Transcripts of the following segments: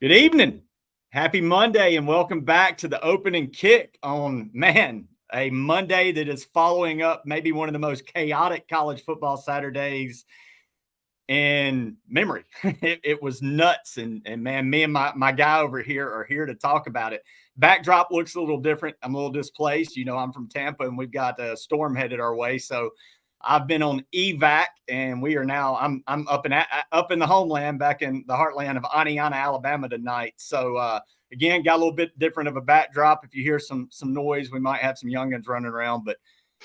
Good evening. Happy Monday and welcome back to the opening kick on, a Monday that is following up maybe one of the most chaotic college football Saturdays in memory. It was nuts. And man, me and my guy over here are here to talk about it. Backdrop looks a little different. I'm a little displaced. You know, I'm from Tampa and we've got a storm headed our way. So I've been on evac, and we are now. I'm up in the homeland, back in the heartland of Aniana, Alabama tonight. So again, got a little bit different of a backdrop. If you hear some noise, we might have some youngins running around. But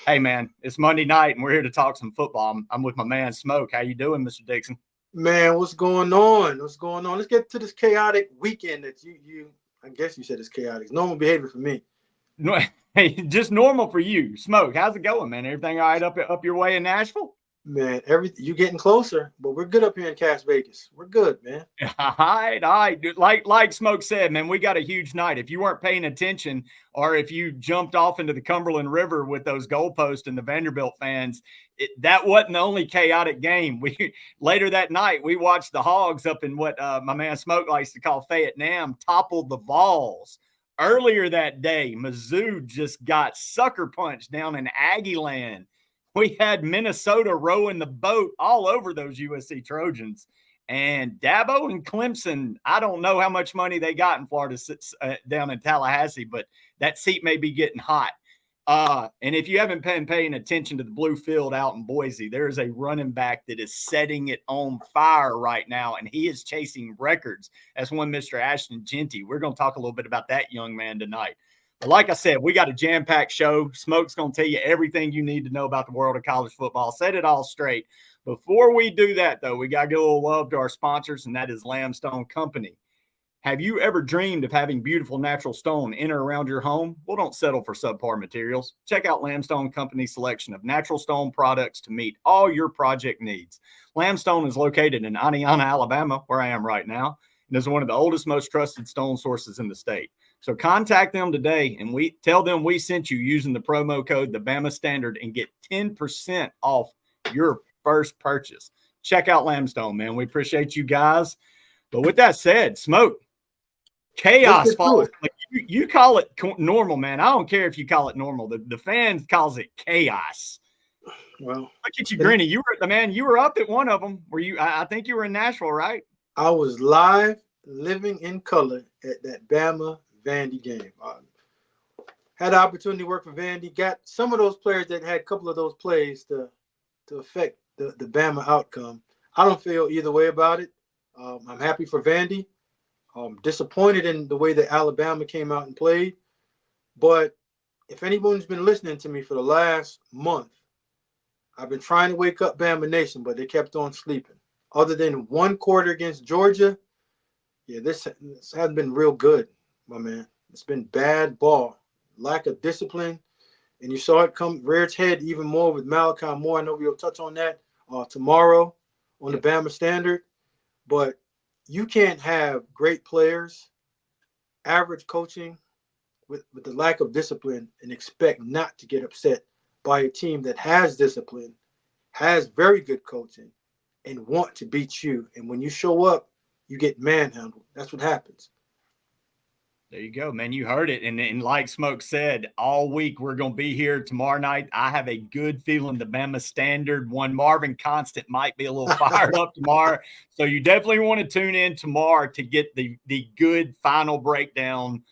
hey, man, it's Monday night, and we're here to talk some football. I'm with my man Smoke. How you doing, Mr. Dixon? Man, what's going on? What's going on? Let's get to this chaotic weekend that you I guess you said it's chaotic. It's normal behavior for me. No, hey, just normal for you. Smoke, how's it going, man? Everything all right up your way in Nashville? Man, you're getting closer, but we're good up here in Cass Vegas. We're good, man. All right. Like Smoke said, man, we got a huge night. If you weren't paying attention, or if you jumped off into the Cumberland River with those goalposts and the Vanderbilt fans, that wasn't the only chaotic game. We later that night we watched the Hogs up in what my man Smoke likes to call Fayette-Nam topple the Vols. Earlier that day, Mizzou just got sucker punched down in Aggie land. We had Minnesota rowing the boat all over those USC Trojans. And Dabo and Clemson, I don't know how much money they got in Florida down in Tallahassee, but that seat may be getting hot. And if you haven't been paying attention to the blue field out in Boise, there is a running back that is setting it on fire right now, and he is chasing records. That's one Mr. Ashton Jeanty. We're going to talk a little bit about that young man tonight. But like I said, we got a jam-packed show. Smoke's going to tell you everything you need to know about the world of college football. Set it all straight. Before we do that, though, we got to give a little love to our sponsors, and that is Lamstone Company. Have you ever dreamed of having beautiful natural stone in or around your home? Well, don't settle for subpar materials. Check out Lamstone Company's selection of natural stone products to meet all your project needs. Lamstone is located in Aniana, Alabama, where I am right now, and is one of the oldest, most trusted stone sources in the state. So contact them today and we tell them we sent you using the promo code the Bama Standard and get 10% off your first purchase. Check out Lamstone, man. We appreciate you guys. But with that said, Smoke, chaos falls. Like you call it normal, man. I don't care if you call it normal. The fans calls it chaos. Well, look at you, Grinny. You were up at one of them. Were you? I think you were in Nashville, right? I was live, living in color at that Bama Vandy game. Had the opportunity to work for Vandy. Got some of those players that had a couple of those plays to affect the Bama outcome. I don't feel either way about it. I'm happy for Vandy. I'm disappointed in the way that Alabama came out and played. But if anyone's been listening to me for the last month, I've been trying to wake up Bama Nation, but they kept on sleeping. Other than one quarter against Georgia, yeah, this hasn't been real good, my man. It's been bad ball, lack of discipline, and you saw it rear its head even more with Malachi Moore. I know we'll touch on that tomorrow on the Bama Standard, but you can't have great players, average coaching with the lack of discipline and expect not to get upset by a team that has discipline, has very good coaching, and want to beat you. And when you show up, you get manhandled. That's what happens. There you go, man. You heard it. And like Smoke said, all week we're going to be here tomorrow night. I have a good feeling the Bama Standard, one Marvin Constant, might be a little fired up tomorrow. So you definitely want to tune in tomorrow to get the good final breakdown.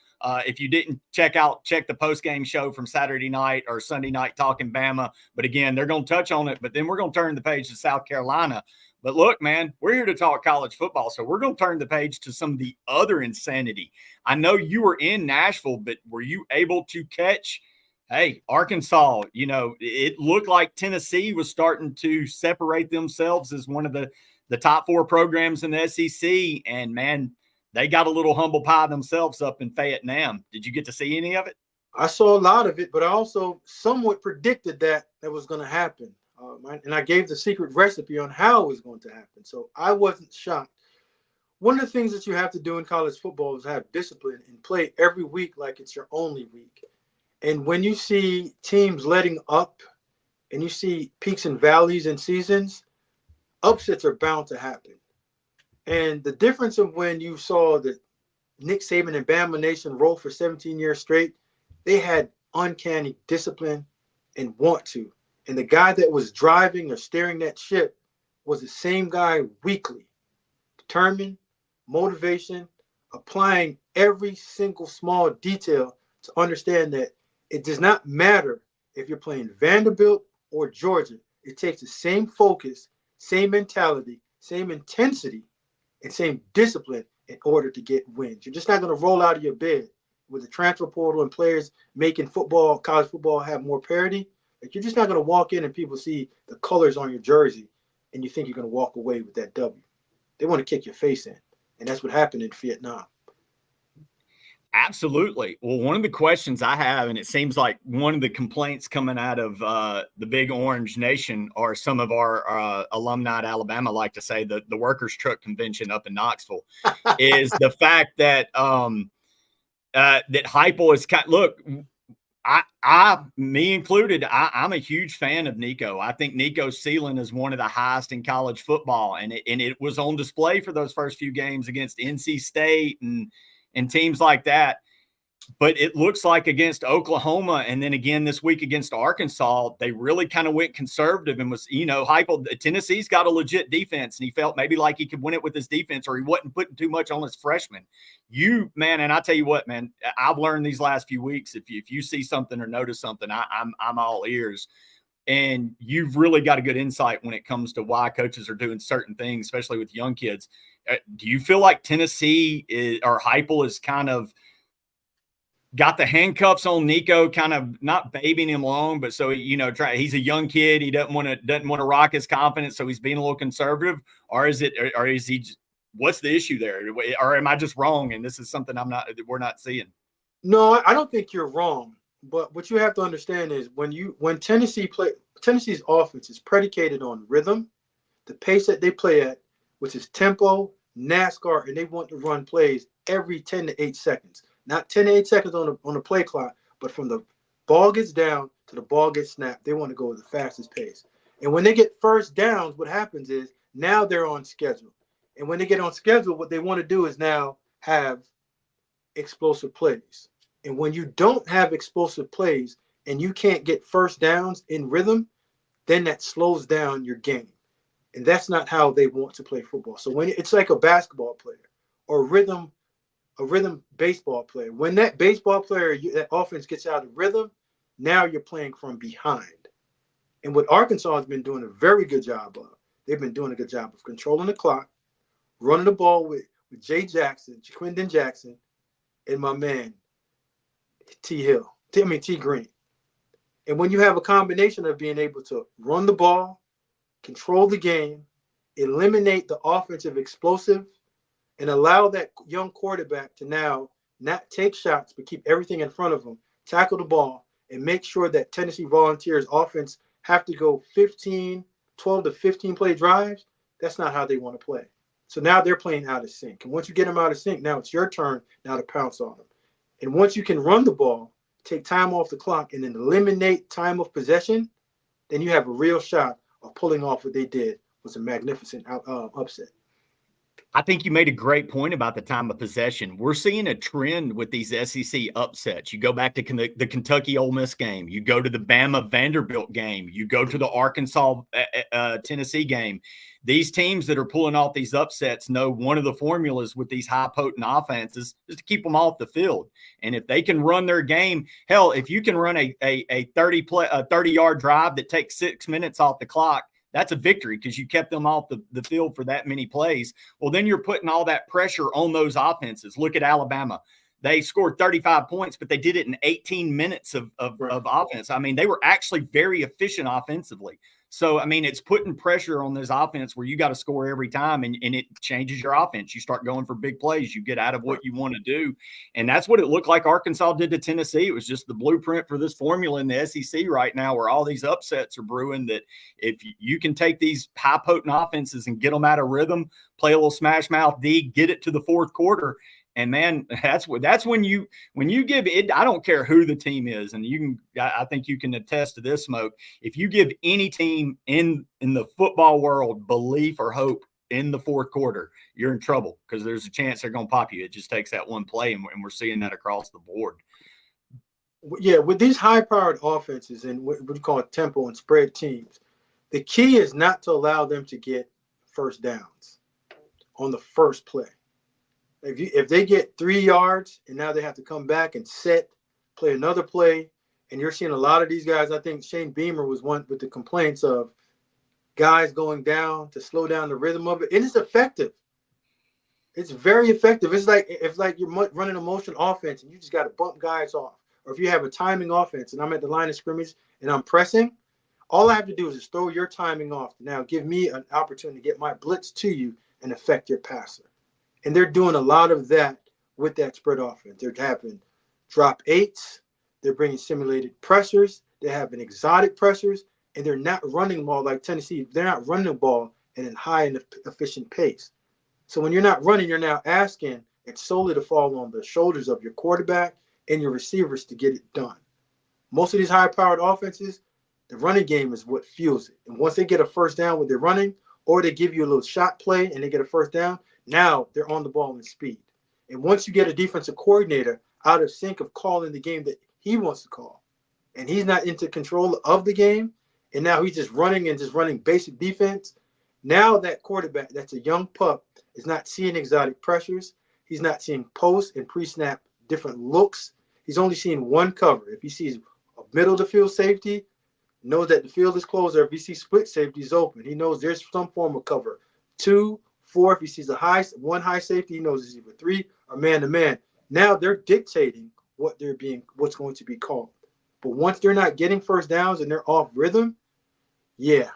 If you didn't check the post-game show from Saturday night or Sunday night talking Bama. But again, they're going to touch on it. But then we're going to turn the page to South Carolina. But look, man, we're here to talk college football, so we're going to turn the page to some of the other insanity. I know you were in Nashville, but were you able to catch, Arkansas? You know, it looked like Tennessee was starting to separate themselves as one of the top four programs in the SEC, and, man, they got a little humble pie themselves up in Fayette-Nam. Did you get to see any of it? I saw a lot of it, but I also somewhat predicted that was going to happen. And I gave the secret recipe on how it was going to happen. So I wasn't shocked. One of the things that you have to do in college football is have discipline and play every week like it's your only week. And when you see teams letting up and you see peaks and valleys in seasons, upsets are bound to happen. And the difference of when you saw the Nick Saban and Bama Nation rolled for 17 years straight, they had uncanny discipline and want to. And the guy that was driving or steering that ship was the same guy weekly. Determined, motivation, applying every single small detail to understand that it does not matter if you're playing Vanderbilt or Georgia. It takes the same focus, same mentality, same intensity, and same discipline in order to get wins. You're just not going to roll out of your bed with the transfer portal and players making football, college football have more parity. Like, you're just not going to walk in and people see the colors on your jersey and you think you're going to walk away with that W. They want to kick your face in. And that's what happened in Vietnam. Absolutely. Well, one of the questions I have, and it seems like one of the complaints coming out of the Big Orange Nation, or some of our alumni at Alabama like to say, the workers' truck convention up in Knoxville, is the fact that that Heupel is look. Me included, I'm a huge fan of Nico. I think Nico's ceiling is one of the highest in college football, and it was on display for those first few games against NC State and teams like that. But it looks like against Oklahoma and then again this week against Arkansas, they really kind of went conservative and was, Heupel. Tennessee's got a legit defense, and he felt maybe like he could win it with his defense, or he wasn't putting too much on his freshmen. And I tell you what, man, I've learned these last few weeks, if you see something or notice something, I'm all ears. And you've really got a good insight when it comes to why coaches are doing certain things, especially with young kids. Do you feel like Tennessee or Heupel is kind of got the handcuffs on Nico, kind of not babying him along, but so, he's a young kid. He doesn't want to rock his confidence. So he's being a little conservative, or is he, what's the issue there? Or am I just wrong? And this is something we're not seeing. No, I don't think you're wrong. But what you have to understand is when Tennessee's offense is predicated on rhythm, the pace that they play at, which is tempo, NASCAR, and they want to run plays every 10 to 8 seconds. Not 10 to 8 seconds on the play clock, but from the ball gets down to the ball gets snapped, they want to go with the fastest pace. And when they get first downs, what happens is now they're on schedule. And when they get on schedule, what they want to do is now have explosive plays. And when you don't have explosive plays and you can't get first downs in rhythm, then that slows down your game. And that's not how they want to play football. So when it's like a basketball player or a rhythm baseball player, when that baseball player, that offense gets out of rhythm, now you're playing from behind. And what Arkansas has been doing a very good job of, they've been doing a good job of controlling the clock, running the ball with Jay Jackson, Quindon Jackson, and my man, T. Green. And when you have a combination of being able to run the ball, control the game, eliminate the offensive explosive, and allow that young quarterback to now not take shots, but keep everything in front of him, tackle the ball, and make sure that Tennessee Volunteers offense have to go 12 to 15 play drives, that's not how they want to play. So now they're playing out of sync. And once you get them out of sync, now it's your turn now to pounce on them. And once you can run the ball, take time off the clock, and then eliminate time of possession, then you have a real shot of pulling off what they did was a magnificent upset. I think you made a great point about the time of possession. We're seeing a trend with these SEC upsets. You go back to the Kentucky Ole Miss game. You go to the Bama Vanderbilt game. You go to the Arkansas Tennessee game. These teams that are pulling off these upsets know one of the formulas with these high potent offenses is to keep them off the field. And if they can run their game, hell, if you can run a 30-yard drive that takes 6 minutes off the clock, that's a victory because you kept them off the field for that many plays. Well, then you're putting all that pressure on those offenses. Look at Alabama. They scored 35 points, but they did it in 18 minutes of offense. I mean, they were actually very efficient offensively. So, I mean, it's putting pressure on this offense where you got to score every time, and it changes your offense. You start going for big plays. You get out of what you want to do. And that's what it looked like Arkansas did to Tennessee. It was just the blueprint for this formula in the SEC right now where all these upsets are brewing, that if you can take these high potent offenses and get them out of rhythm, play a little smash mouth D, get it to the fourth quarter. And man, that's when you give it, I don't care who the team is. And I think you can attest to this, Smoke. If you give any team in the football world belief or hope in the fourth quarter, you're in trouble because there's a chance they're going to pop you. It just takes that one play, and we're seeing that across the board. Yeah, with these high-powered offenses and what we call tempo and spread teams, the key is not to allow them to get first downs on the first play. If they get 3 yards and now they have to come back and play another play, and you're seeing a lot of these guys. I think Shane Beamer was one with the complaints of guys going down to slow down the rhythm of it. It is effective. It's very effective. It's like you're running a motion offense and you just got to bump guys off. Or if you have a timing offense and I'm at the line of scrimmage and I'm pressing, all I have to do is just throw your timing off. Now give me an opportunity to get my blitz to you and affect your passer. And they're doing a lot of that with that spread offense. They're having drop 8s. They're bringing simulated pressures. They're having exotic pressures. And they're not running the ball like Tennessee. They're not running the ball at a high and efficient pace. So when you're not running, you're now asking it solely to fall on the shoulders of your quarterback and your receivers to get it done. Most of these high-powered offenses, the running game is what fuels it. And once they get a first down with their running, or they give you a little shot play and they get a first down, now they're on the ball in speed. And once you get a defensive coordinator out of sync of calling the game that he wants to call, and he's not into control of the game, and now he's just running basic defense, now that quarterback, that's a young pup, is not seeing exotic pressures. He's not seeing post and pre-snap different looks. He's only seeing one cover. If he sees a middle of the field safety, knows that the field is closed, or if he sees split safety is open, he knows there's some form of cover. 2, 4, if he sees one high safety, he knows it's either 3 or man-to-man. Now they're dictating what's going to be called. But once they're not getting first downs and they're off rhythm, yeah,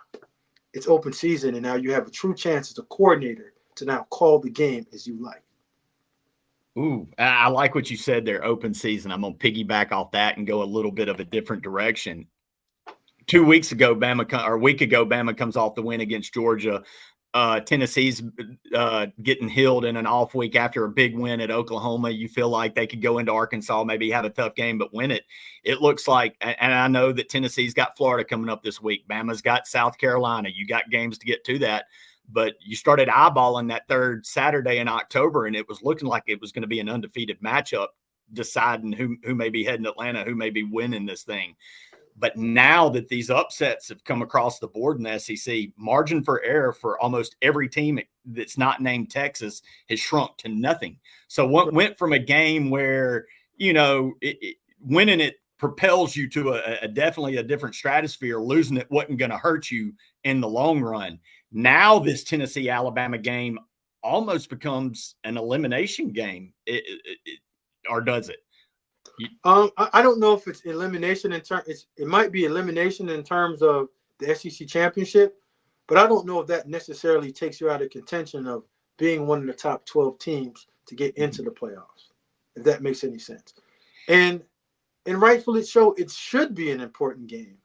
it's open season, and now you have a true chance as a coordinator to now call the game as you like. Ooh, I like what you said there, open season. I'm going to piggyback off that and go a little bit of a different direction. 2 weeks ago, a week ago, Bama comes off the win against Georgia. Tennessee's getting healed in an off week after a big win at Oklahoma. You feel like they could go into Arkansas, maybe have a tough game, but win it. It looks like, and I know that Tennessee's got Florida coming up this week. Bama's got South Carolina. You got games to get to that. But you started eyeballing that third Saturday in October, and it was looking like it was going to be an undefeated matchup, deciding who may be heading to Atlanta, who may be winning this thing. But now that these upsets have come across the board in the SEC, margin for error for almost every team that's not named Texas has shrunk to nothing. So what went from a game where, winning it propels you to a definitely a different stratosphere, losing it wasn't going to hurt you in the long run. Now this Tennessee-Alabama game almost becomes an elimination game, or does it? I don't know if it's elimination in terms. It might be elimination in terms of the SEC championship, but I don't know if that necessarily takes you out of contention of being one of the top 12 teams to get into the playoffs, if that makes any sense. And rightfully so, it should be an important game,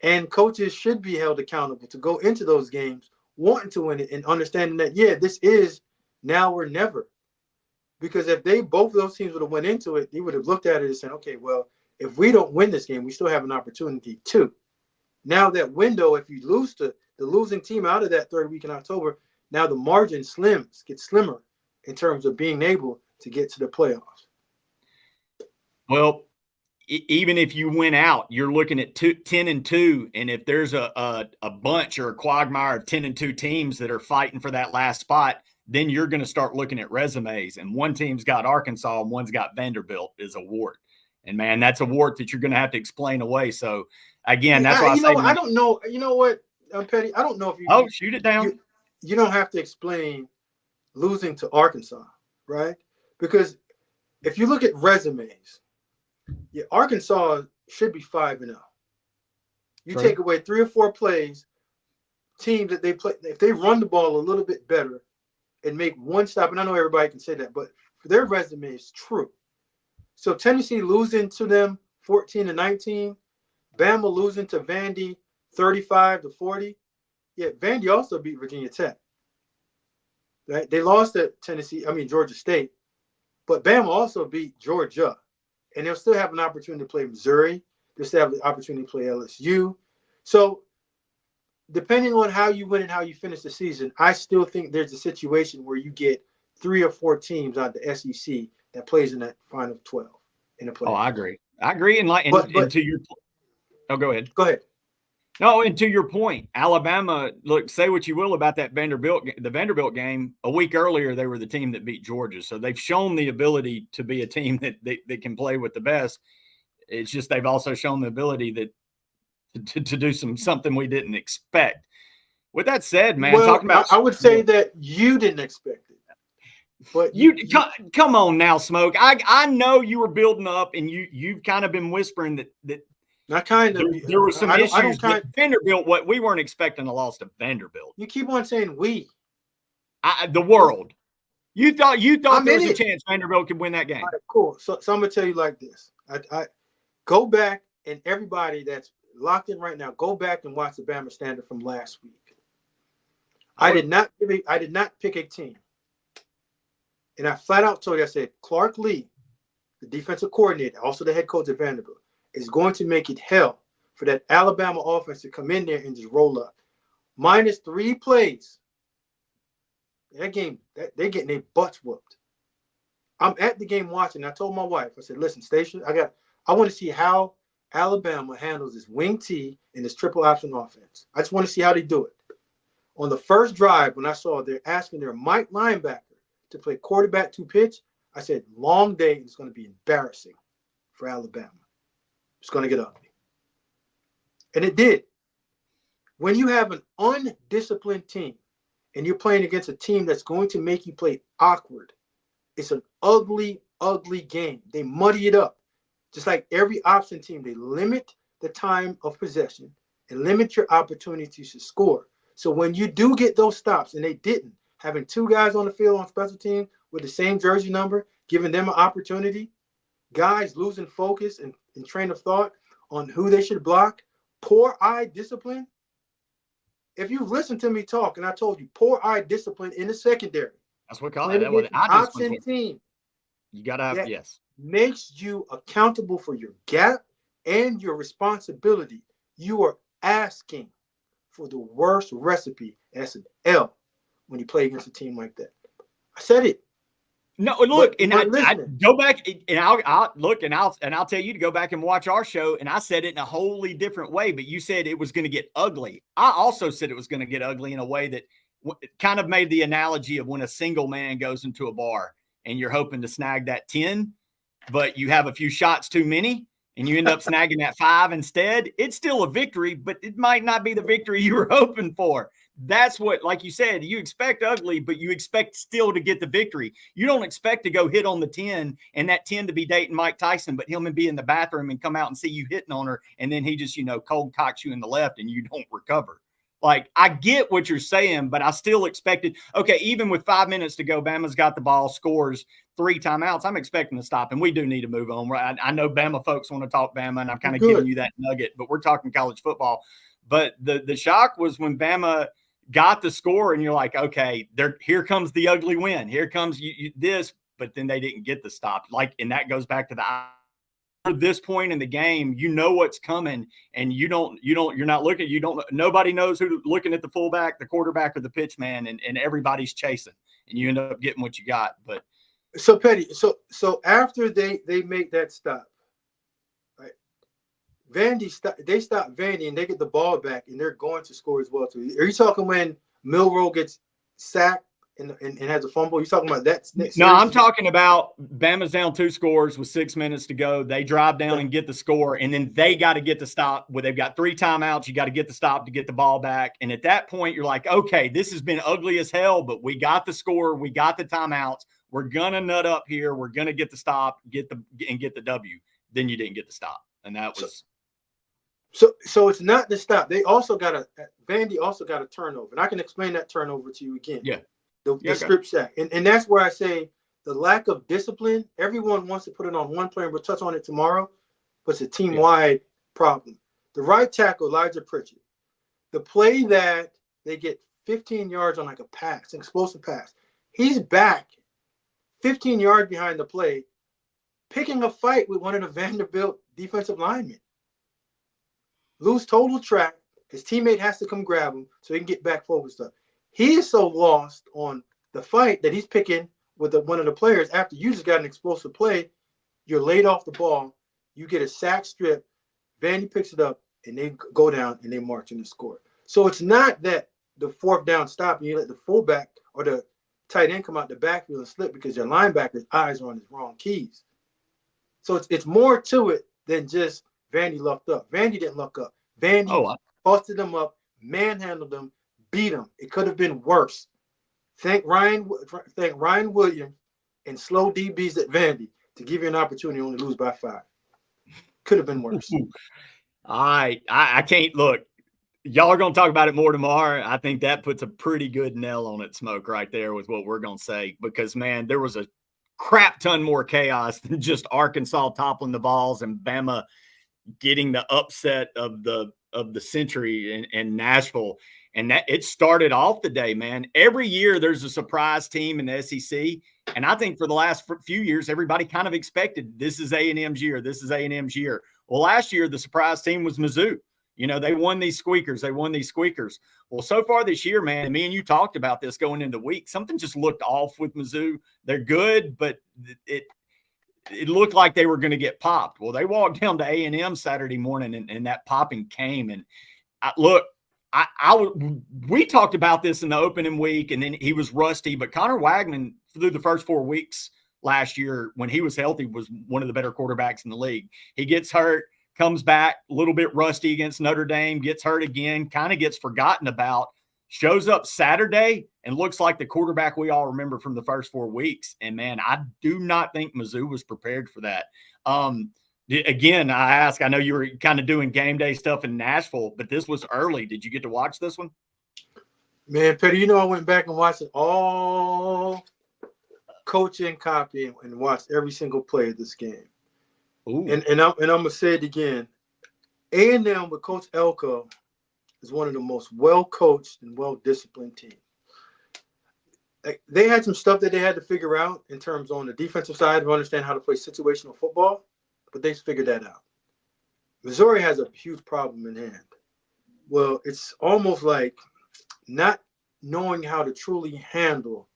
and coaches should be held accountable to go into those games wanting to win it and understanding that, yeah, this is now or never. Because if both of those teams would have went into it, they would have looked at it and said, okay, well, if we don't win this game, we still have an opportunity too. Now that window, if you lose to the losing team out of that third week in October, now the margin gets slimmer in terms of being able to get to the playoffs. Well, even if you win out, you're looking at 10-2, and if there's a bunch or a quagmire of 10-2 teams that are fighting for that last spot, then you're going to start looking at resumes. And one team's got Arkansas and one's got Vanderbilt as a wart. And, man, that's a wart that you're going to have to explain away. So, again, that's why I say – I don't know. You know what, Pettey? I don't know if you – Oh, shoot it down. You don't have to explain losing to Arkansas, right? Because if you look at resumes, Arkansas should be 5-0. You True. take away 3 or 4 plays, teams that they play – if they run the ball a little bit better – and make one stop, and I know everybody can say that, but their resume is true. So Tennessee losing to them 14-19, Bama losing to Vandy 35-40. Yeah, Vandy also beat Virginia Tech. Right? They lost to Georgia State, but Bama also beat Georgia, and they'll still have an opportunity to play Missouri. They'll still have the opportunity to play LSU. So depending on how you win and how you finish the season, I still think there's a situation where you get 3 or 4 teams out of the SEC that plays in that final 12 in the playoffs. Oh, I agree. And to your go ahead. Go ahead. No, and to your point, Alabama, look, say what you will about the Vanderbilt game. A week earlier, they were the team that beat Georgia. So they've shown the ability to be a team that can play with the best. It's just they've also shown the ability to do something we didn't expect. With that said, man, talking about I would say that you didn't expect it. But you come on now, Smoke. I know you were building up, and you've kind of been whispering that I kind of there were some issues with Vanderbilt. What we weren't expecting a loss to Vanderbilt. You keep on saying we. The world. You thought there was a chance Vanderbilt could win that game. All right, cool. So I'm gonna tell you like this. I go back, and everybody that's locked in right now, go back and watch the Bama Standard from last week. I did not pick a team. And I flat out told you, I said, Clark Lee, the defensive coordinator, also the head coach at Vanderbilt, is going to make it hell for that Alabama offense to come in there and just roll up. Minus 3 plays. That game, they're getting their butts whooped. I'm at the game watching. I told my wife, I said, listen, Station, I want to see how Alabama handles this wing T and this triple option offense. I just want to see how they do it. On the first drive, when I saw they're asking their Mike linebacker to play quarterback to pitch, I said, long day, and it's going to be embarrassing for Alabama. It's going to get ugly. And it did. When you have an undisciplined team and you're playing against a team that's going to make you play awkward, it's an ugly, ugly game. They muddy it up. Just like every option team, they limit the time of possession and limit your opportunities to score. So when you do get those stops, and they didn't, having 2 guys on the field on special team with the same jersey number, giving them an opportunity, guys losing focus and train of thought on who they should block, poor eye discipline. If you've listened to me talk, and I told you, poor eye discipline in the secondary. That's what we call it. Option team. You got to have, yes. Makes you accountable for your gap and your responsibility. You are asking for the worst recipe. That's an L when you play against a team like that. I said it. No, look, I go back and I'll look and I'll tell you to go back and watch our show. And I said it in a wholly different way, but you said it was going to get ugly. I also said it was going to get ugly in a way that kind of made the analogy of when a single man goes into a bar and you're hoping to snag that 10, but you have a few shots too many and you end up snagging that 5 instead. It's still a victory, but it might not be the victory you were hoping for. That's what, like you said, you expect ugly, but you expect still to get the victory. You don't expect to go hit on the 10 and that 10 to be dating Mike Tyson, but him and be in the bathroom and come out and see you hitting on her. And then he just, cold cocks you in the left and you don't recover. Like, I get what you're saying, but I still expected, okay, even with 5 minutes to go, Bama's got the ball, scores 3 timeouts. I'm expecting to stop, and we do need to move on. I know Bama folks want to talk Bama, and I'm kind of giving you that nugget, but we're talking college football. But the shock was when Bama got the score, and you're like, okay, here comes the ugly win. Here comes this, but then they didn't get the stop. And that goes back to this point in the game, you know what's coming, and you're not looking. Nobody knows who looking at the fullback, the quarterback, or the pitch man, and everybody's chasing, and you end up getting what you got. But so Pettey, so after they make that stop, right? They stop Vandy and they get the ball back, and they're going to score as well too. Are you talking when Milroe gets sacked and has a fumble? You talking about that? No, I'm talking about Bama's down 2 scores with 6 minutes to go. They drive down and get the score, and then they got to get the stop. They've got 3 timeouts. You got to get the stop to get the ball back. And at that point, you're like, okay, this has been ugly as hell, but we got the score. We got the timeouts. We're gonna nut up here. We're gonna get the stop, get the W. Then you didn't get the stop, and that was. So it's not the stop. Vandy also got a turnover, and I can explain that turnover to you again. Yeah. The strip sack. And that's where I say the lack of discipline, everyone wants to put it on one player, and we'll touch on it tomorrow, but it's a team-wide problem. The right tackle, Elijah Pritchett, the play that they get 15 yards on like a pass, an explosive pass, he's back 15 yards behind the play, picking a fight with one of the Vanderbilt defensive linemen. Lose total track, His teammate has to come grab him so he can get back focused up. He is so lost on the fight that he's picking with one of the players after you just got an explosive play. You're laid off the ball. You get a sack strip. Vandy picks it up, and they go down, and they march in the score. So it's not that the fourth down stop, and you let the fullback or the tight end come out the backfield and slip because your linebacker's eyes are on his wrong keys. So it's more to it than just Vandy lucked up. Vandy didn't luck up. Vandy busted them up, manhandled them, beat them. It could have been worse. Thank Ryan Williams and slow DBs at Vandy to give you an opportunity to only lose by 5. Could have been worse. I can't look. Y'all are going to talk about it more tomorrow. I think that puts a pretty good nail on it, Smoke, right there with what we're going to say. Because, man, there was a crap ton more chaos than just Arkansas toppling the balls and Bama getting the upset of the century in Nashville. And that it started off the day, man. Every year there's a surprise team in the SEC. And I think for the last few years, everybody kind of expected this is A&M's year. This is A&M's year. Well, last year, the surprise team was Mizzou. You know, they won these squeakers. Well, so far this year, man, and me and you talked about this going into the week. Something just looked off with Mizzou. They're good, but it looked like they were going to get popped. Well, they walked down to A&M Saturday morning, and that popping came. And we talked about this in the opening week, and then he was rusty. But Connor Wagman, through the first 4 weeks last year, when he was healthy, was one of the better quarterbacks in the league. He gets hurt, comes back a little bit rusty against Notre Dame, gets hurt again, kind of gets forgotten about, shows up Saturday and looks like the quarterback we all remember from the first 4 weeks. And, man, I do not think Mizzou was prepared for that. Again, I know you were kind of doing game day stuff in Nashville, but this was early. Did you get to watch this one? Man, Pettey, I went back and watched it all coaching copy and watched every single play of this game. Ooh. And I'm gonna say it again. A&M with Coach Elko is one of the most well-coached and well-disciplined teams. They had some stuff that they had to figure out in terms on the defensive side to understand how to play situational football, but they figured that out. Missouri has a huge problem in hand. Well, it's almost like not knowing how to truly handle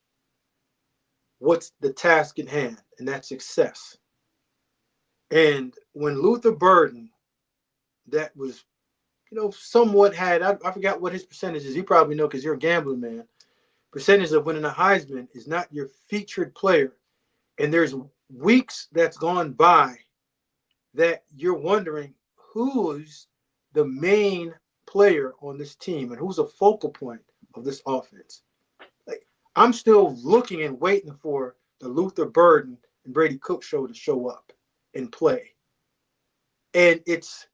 what's the task at hand, and that's success. And when Luther Burden, that was, somewhat had, I forgot what his percentage is. You probably know because you're a gambling man. Percentage of winning a Heisman is not your featured player. And there's weeks that's gone by that you're wondering who's the main player on this team and who's a focal point of this offense. I'm still looking and waiting for the Luther Burden and Brady Cook show to show up and play. And it's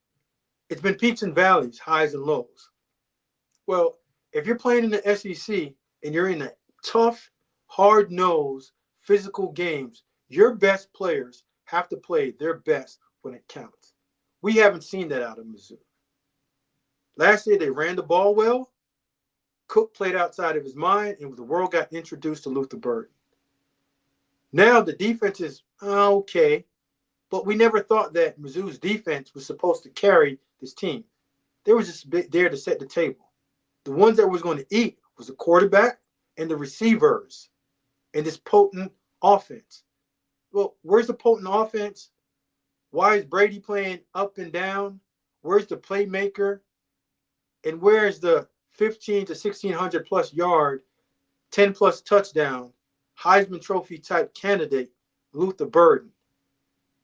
been peaks and valleys, highs and lows. Well, if you're playing in the SEC and you're in a tough, hard-nosed, physical games, your best players have to play their best when it counts. We haven't seen that out of Mizzou. Last year, they ran the ball well. Cook played outside of his mind, and the world got introduced to Luther Burden. Now the defense is okay, but we never thought that Mizzou's defense was supposed to carry this team. They were just there to set the table. The ones that was going to eat was the quarterback and the receivers and this potent offense. Well, where's the potent offense? Why is Brady playing up and down? Where's the playmaker? And where's the 15 to 1,600 plus yard, 10 plus touchdown, Heisman Trophy type candidate, Luther Burden?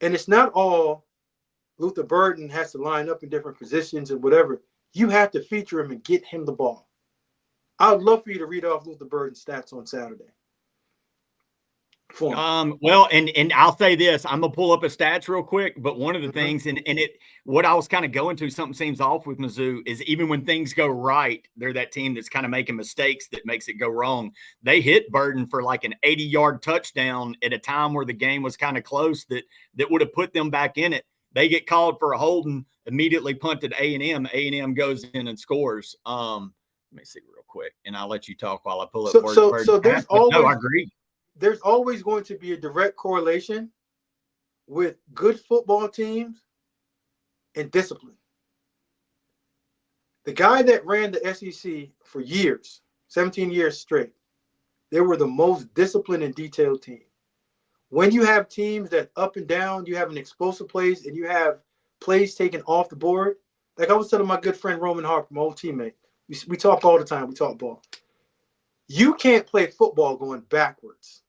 And it's not all Luther Burden has to line up in different positions and whatever. You have to feature him and get him the ball. I would love for you to read off Luther Burden's stats on Saturday. Well, and I'll say this, I'm gonna pull up a stats real quick, but one of the things, and what I was kind of going to, something seems off with Mizzou, is even when things go right, they're that team that's kind of making mistakes that makes it go wrong. They hit Burden for like an 80-yard touchdown at a time where the game was kind of close that would have put them back in it. They get called for a holding, immediately punted A&M. A&M goes in and scores. Let me see real quick, and I'll let you talk while I pull up. So there's always, no, I agree. There's always going to be a direct correlation with good football teams and discipline. The guy that ran the SEC for years, 17 years straight, they were the most disciplined and detailed team. When you have teams that up and down, you have an explosive plays, and you have plays taken off the board. Like I was telling my good friend Roman Harper, my old teammate, we talk all the time. We talk ball. You can't play football going backwards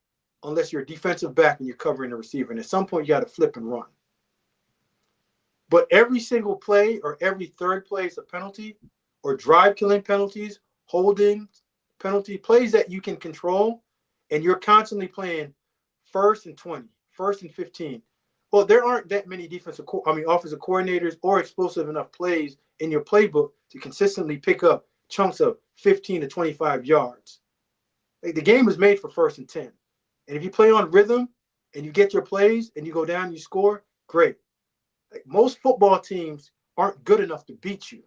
unless you're a defensive back and you're covering the receiver. And at some point, you got to flip and run. But every single play or every third play is a penalty, or drive-killing penalties, holding penalty, plays that you can control, and you're constantly playing 1st and 20, 1st and 15. Well, there aren't that many offensive coordinators or explosive enough plays in your playbook to consistently pick up chunks of 15 to 25 yards. Like, the game is made for 1st and 10. And if you play on rhythm and you get your plays and you go down and you score, great. Like, most football teams aren't good enough to beat you.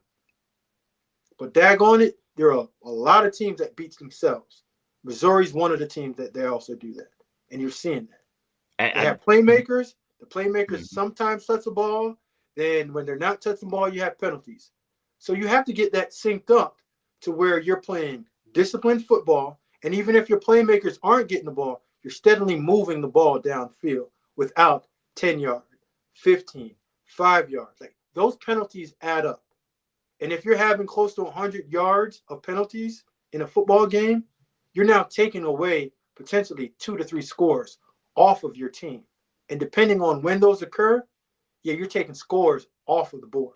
But daggone it, there are a lot of teams that beat themselves. Missouri's one of the teams that they also do that. And you're seeing that. They have playmakers. The playmakers sometimes touch the ball. Then when they're not touching the ball, you have penalties. So you have to get that synced up to where you're playing disciplined football. And even if your playmakers aren't getting the ball, you're steadily moving the ball downfield without 10 yards, 15, 5 yards. Like, those penalties add up. And if you're having close to 100 yards of penalties in a football game, you're now taking away potentially 2 to 3 scores off of your team. And depending on when those occur, you're taking scores off of the board.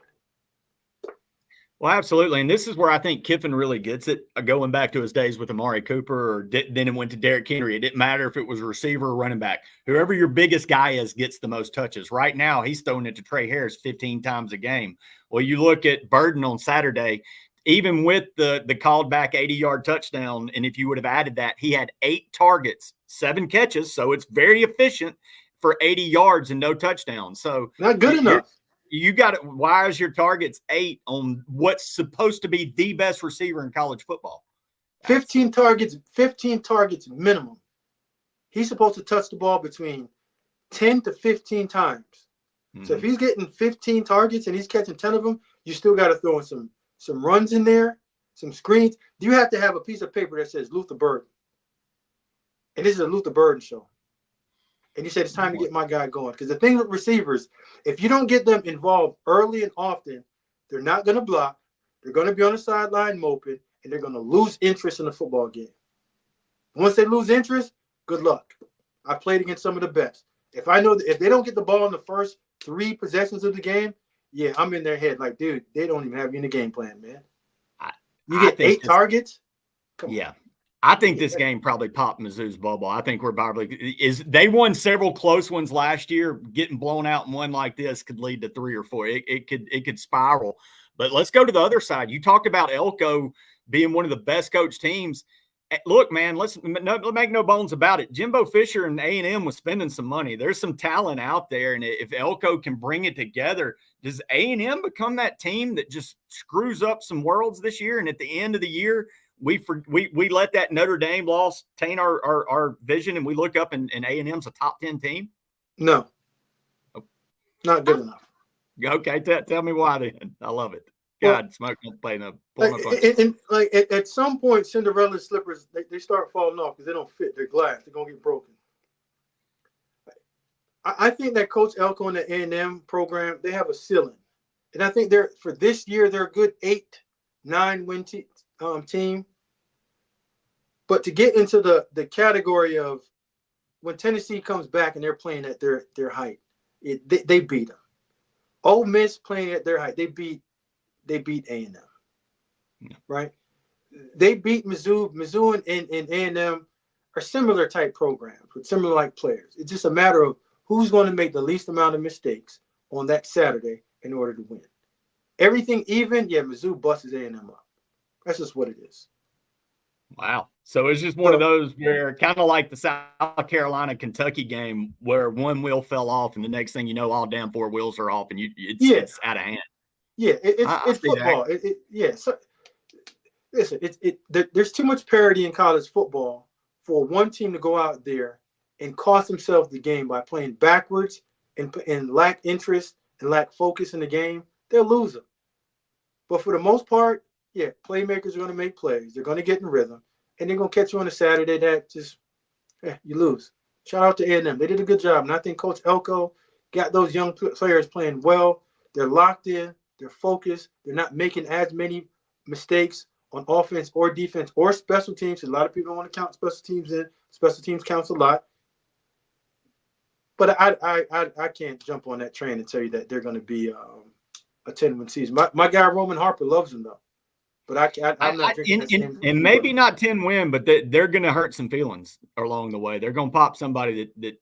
Well, absolutely. And this is where I think Kiffin really gets it, going back to his days with Amari Cooper, or then it went to Derrick Henry. It didn't matter if it was a receiver or running back. Whoever your biggest guy is gets the most touches. Right now, he's throwing it to Trey Harris 15 times a game. Well, you look at Burden on Saturday, even with the called back 80-yard touchdown, and if you would have added that, he had 8 targets, 7 catches, so it's very efficient for 80 yards and no touchdowns. So not good enough. You got it. Why is your targets 8 on what's supposed to be the best receiver in college football? 15 targets minimum. He's supposed to touch the ball between 10 to 15 times. Mm-hmm. So if he's getting 15 targets and he's catching 10 of them, you still got to throw in some runs in there, some screens. You have to have a piece of paper that says Luther Burden. And this is a Luther Burden show. And you said it's time to get my guy going. Because the thing with receivers, if you don't get them involved early and often, they're not going to block. They're going to be on the sideline moping, and they're going to lose interest in the football game. Once they lose interest, good luck. I've played against some of the best. If I know that if they don't get the ball in the first 3 possessions of the game, I'm in their head like, dude, they don't even have you in the game plan, man. You get 8 targets? Come on. I think this game probably popped Mizzou's bubble. I think they won several close ones last year. Getting blown out in one like this could lead to 3 or 4. It could spiral. But let's go to the other side. You talked about Elko being one of the best coached teams. Look, man, let's make no bones about it. Jimbo Fisher and A&M was spending some money. There's some talent out there, and if Elko can bring it together, does A&M become that team that just screws up some worlds this year? And at the end of the year, we let that Notre Dame loss taint our vision, and we look up and A&M's a top 10 team? No, not good enough. Okay, tell me why then. I love it. God, smoking playing a at some point, Cinderella slippers they start falling off because they don't fit. They're glass. They're gonna get broken. I think that Coach Elko and the A&M program, they have a ceiling, and I think for this year they're a good 8-9 win team. But to get into the category of when Tennessee comes back and they're playing at their height, they beat them. Ole Miss playing at their height, they beat A&M, right? They beat Mizzou. Mizzou and A&M are similar type programs with similar like players. It's just a matter of who's going to make the least amount of mistakes on that Saturday in order to win. Everything even, Mizzou busts A&M up. That's just what it is. Wow. So it's just one of those where kind of like the South Carolina-Kentucky game where one wheel fell off and the next thing you know, all damn 4 wheels are off and it's out of hand. Yeah, it's football. So, listen, there's too much parity in college football for one team to go out there and cost themselves the game by playing backwards and lack interest and lack focus in the game. They'll lose them. But for the most part, yeah, playmakers are going to make plays. They're going to get in rhythm, and they're going to catch you on a Saturday that just you lose. Shout out to A&M. They did a good job, and I think Coach Elko got those young players playing well. They're locked in. They're focused. They're not making as many mistakes on offense or defense or special teams. A lot of people don't want to count special teams in. Special teams counts a lot. But I can't jump on that train and tell you that they're going to be a 10-win season. My guy Roman Harper loves them though, but I'm not drinking that same. And maybe not 10-win, but they're going to hurt some feelings along the way. They're going to pop somebody that.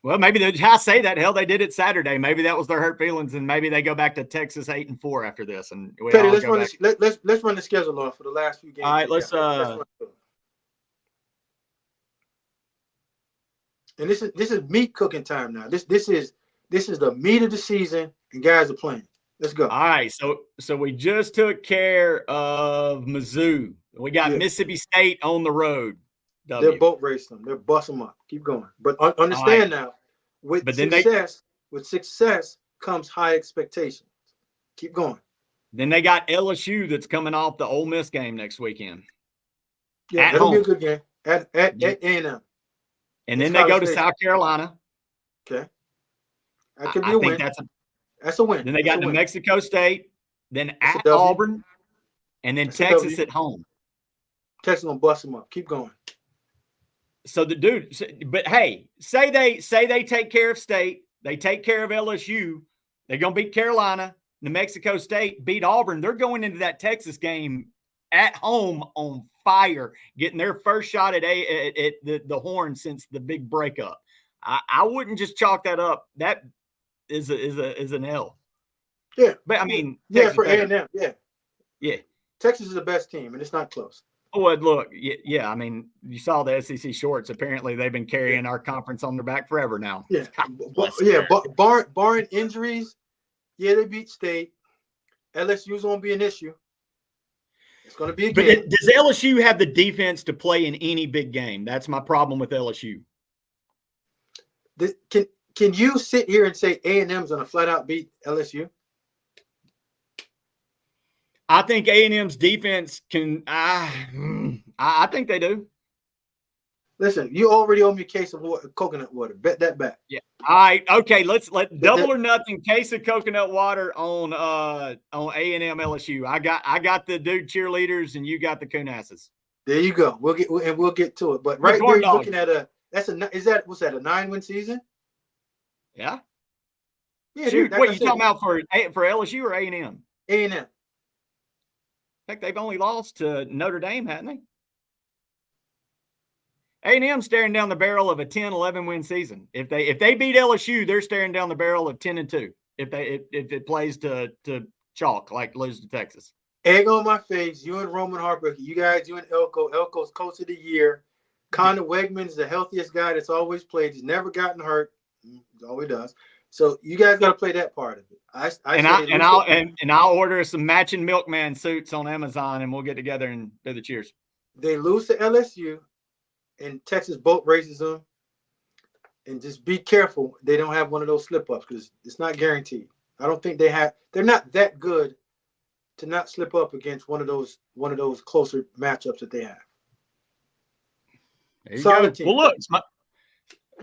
Well, maybe I say that. Hell, they did it Saturday. Maybe that was their hurt feelings, and maybe they go back to Texas 8-4 after this. And Pettey, let's run the schedule off for the last few games. All right, let's and this is meat cooking time now. This is the meat of the season, and guys are playing. Let's go. All right, so we just took care of Mizzou. We got Mississippi State on the road. They're boat racing them. They're busting them up. Keep going. But understand now, with success comes high expectations. Keep going. Then they got LSU that's coming off the Ole Miss game next weekend. Yeah, that'll be a good game at A&M. And then they go to South Carolina. Okay. That could be a win. That's a win. Then they got New Mexico State, then at Auburn, and then Texas at home. Texas gonna bust them up. Keep going. So but hey, say they take care of State, they take care of LSU, they're gonna beat Carolina, New Mexico State beat Auburn. They're going into that Texas game at home on fire, getting their first shot at the horn since the big breakup. I wouldn't just chalk that up. That is an L. Yeah, but I mean, Texas for A&M. Yeah. Texas is the best team, and it's not close. Well, look, yeah. I mean, you saw the SEC shorts. Apparently, they've been carrying our conference on their back forever now. Yeah, barring injuries, they beat State. LSU's gonna be an issue. It's gonna be a game. But does LSU have the defense to play in any big game? That's my problem with LSU. Can you sit here and say A&M's gonna flat out beat LSU? I think A&M's defense can. I think they do. Listen, you already owe me a case of coconut water. Bet that back. Yeah. All right. Okay. Let's double or nothing. Case of coconut water on A&M LSU. I got the dude cheerleaders, and you got the Coonasses. There you go. We'll get to it. But right there, you're looking at a 9-win season? Yeah. Yeah. Shoot, what you talking about for LSU or A&M? A&M. Heck, they've only lost to Notre Dame, haven't they? A&M staring down the barrel of a 10-11 win season. If they beat LSU, they're staring down the barrel of 10-2. If it plays to chalk like lose to Texas. Egg on my face. You and Roman Harper. You and Elko. Elko's coach of the year. Connor Wegman's the healthiest guy that's always played. He's never gotten hurt. He always does. So you guys got to play that part of it. I'll order some matching milkman suits on Amazon, and we'll get together and do the cheers. They lose to LSU, and Texas boat races them. And just be careful they don't have one of those slip ups because it's not guaranteed. I don't think they have. They're not that good to not slip up against one of those closer matchups that they have. Solid team. Well, look,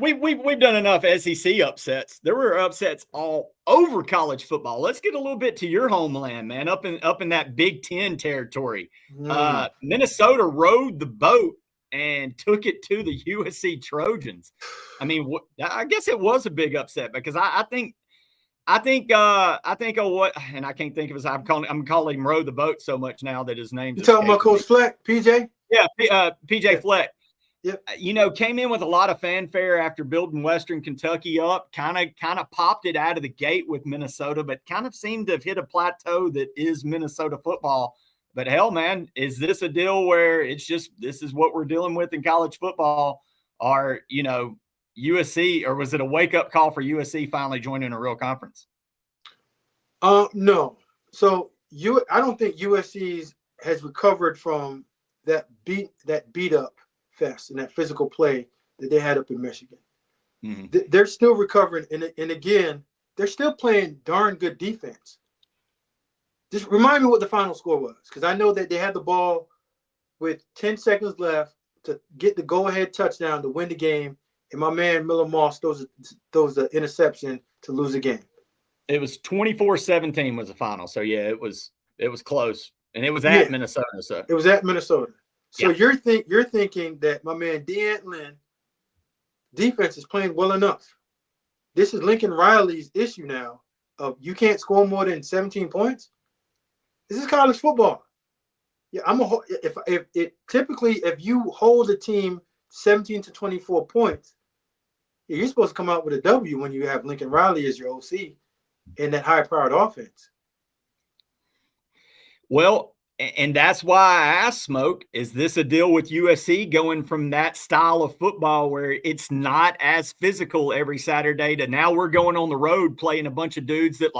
We've done enough SEC upsets. There were upsets all over college football. Let's get a little bit to your homeland, man, up in that Big Ten territory. Minnesota rode the boat and took it to the USC Trojans. I mean, I guess it was a big upset because I think of what, and I can't think of his. I'm calling him row the boat so much now that his name's. You talking about Coach Fleck, PJ? Yeah, PJ Fleck. Yep. Came in with a lot of fanfare after building Western Kentucky up, kind of popped it out of the gate with Minnesota, but kind of seemed to have hit a plateau that is Minnesota football. But hell, man, is this a deal where it's just this is what we're dealing with in college football? Or, USC, or was it a wake-up call for USC finally joining a real conference? No. So I don't think USC has recovered from that beat up fest and that physical play that they had up in Michigan. Mm-hmm. They're still recovering, and again, they're still playing darn good defense. Just remind me what the final score was, because I know that they had the ball with 10 seconds left to get the go-ahead touchdown to win the game, and my man Miller Moss throws the interception to lose the game. It was 24-17 was the final. So yeah, it was close, and it was at Minnesota. So it was at Minnesota. So you're thinking that my man D'Antlin defense is playing well enough. This is Lincoln Riley's issue now of you can't score more than 17 points. This is college football. Yeah, if you hold a team 17 to 24 points, you're supposed to come out with a W when you have Lincoln Riley as your OC in that high-powered offense. Well, and that's why I asked Smoke, is this a deal with USC going from that style of football where it's not as physical every Saturday to now we're going on the road playing a bunch of dudes that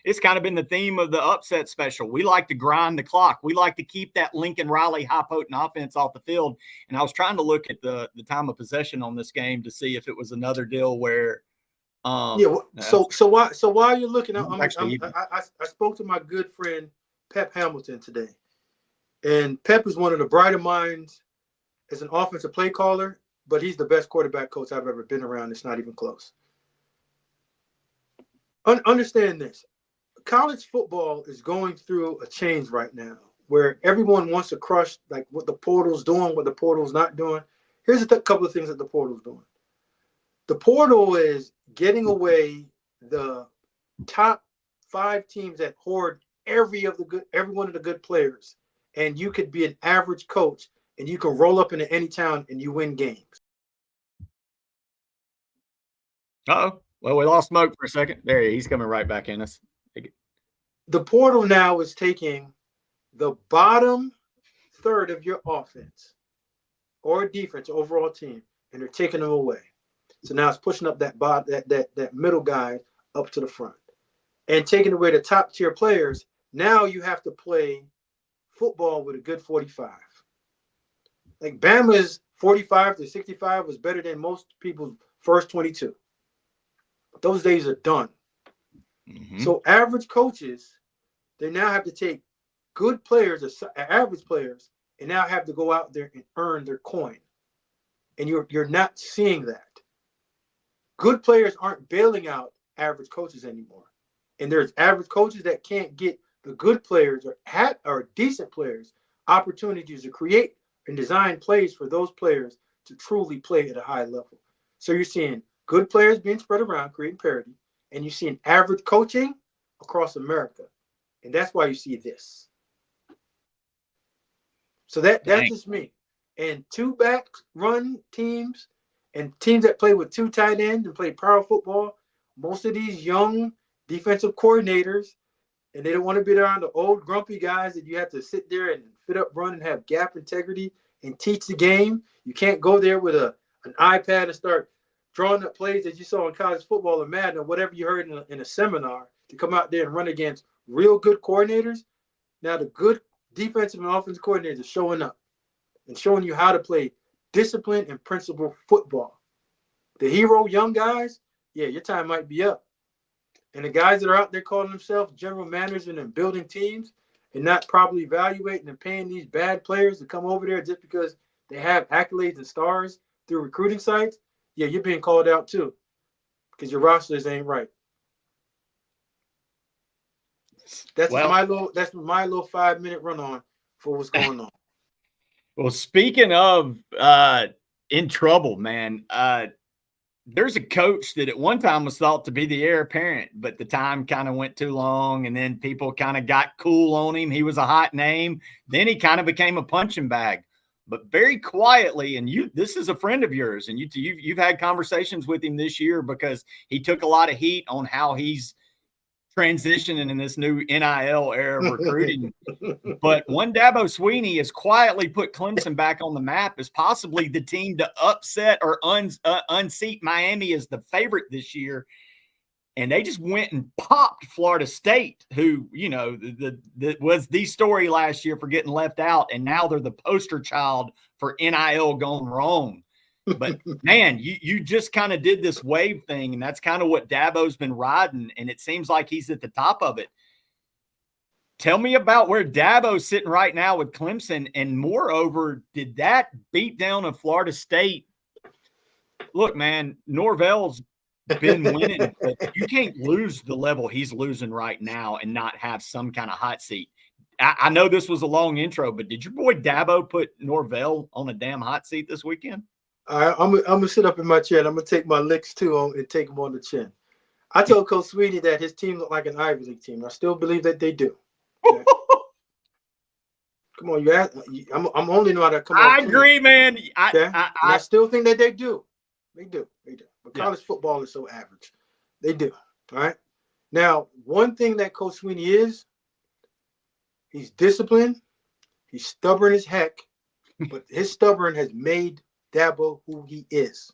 it's kind of been the theme of the upset special. We like to grind the clock. We like to keep that Lincoln Riley high potent offense off the field. And I was trying to look at the time of possession on this game to see if it was another deal where so while you're looking, I spoke to my good friend Pep Hamilton today. And Pep is one of the brighter minds as an offensive play caller, but he's the best quarterback coach I've ever been around. It's not even close. Understand this. College football is going through a change right now where everyone wants to crush like what the portal's doing, what the portal's not doing. Here's a couple of things that the portal's doing. The portal is getting away the top 5 teams that hoard every one of the good players, and you could be an average coach and you can roll up into any town and you win games. Well, we lost Smoke for a second. There he's coming right back in us. The portal now is taking the bottom third of your offense or defense, overall team, and they're taking them away. So now it's pushing up that middle guy up to the front and taking away the top tier players. Now you have to play football with a good 45. Like Bama's 45 to 65 was better than most people's first 22. Those days are done. Mm-hmm. So average coaches, they now have to take good players, average players, and now have to go out there and earn their coin. And you're not seeing that. Good players aren't bailing out average coaches anymore. And there's average coaches that can't get the good players or decent players opportunities to create and design plays for those players to truly play at a high level. So you're seeing good players being spread around, creating parity, and you're seeing average coaching across America. And that's why you see this. So that's just me. And 2-back run teams and teams that play with 2 tight ends and play power football, most of these young defensive coordinators, and they don't want to be around the old grumpy guys that you have to sit there and fit up, run, and have gap integrity and teach the game. You can't go there with an iPad and start drawing up plays that you saw in college football or Madden or whatever you heard in a seminar to come out there and run against real good coordinators. Now the good defensive and offensive coordinators are showing up and showing you how to play disciplined and principled football. The hero young guys, your time might be up. And the guys that are out there calling themselves general managers and building teams and not properly evaluating and paying these bad players to come over there just because they have accolades and stars through recruiting sites, you're being called out too because your rosters ain't right. That's my little 5-minute run on for what's going on. Well, speaking of in trouble, man, there's a coach that at one time was thought to be the heir apparent, but the time kind of went too long, and then people kind of got cool on him. He was a hot name. Then he kind of became a punching bag, but very quietly. And this is a friend of yours, and you've had conversations with him this year because he took a lot of heat on how he's transitioning in this new NIL era of recruiting. But one Dabo Swinney has quietly put Clemson back on the map as possibly the team to upset or unseat Miami as the favorite this year. And they just went and popped Florida State, who, was the story last year for getting left out. And now they're the poster child for NIL gone wrong. But man, you just kind of did this wave thing, and that's kind of what Dabo's been riding, and it seems like he's at the top of it. Tell me about where Dabo's sitting right now with Clemson, and moreover, did that beat down of Florida State? Look, man, Norvell's been winning, but you can't lose the level he's losing right now and not have some kind of hot seat. I know this was a long intro, but did your boy Dabo put Norvell on a damn hot seat this weekend? I'm gonna sit up in my chair and I'm gonna take my licks too and take them on the chin. I told Coach Sweeney that his team looked like an Ivy League team. I still believe that they do. Okay? Come on, you ask. I'm only know how to come. I agree, man. I still think that they do. They do. But college football is so average. They do. All right. Now, one thing that Coach Sweeney is, he's disciplined. He's stubborn as heck, but his stubborn has made Dabo who he is.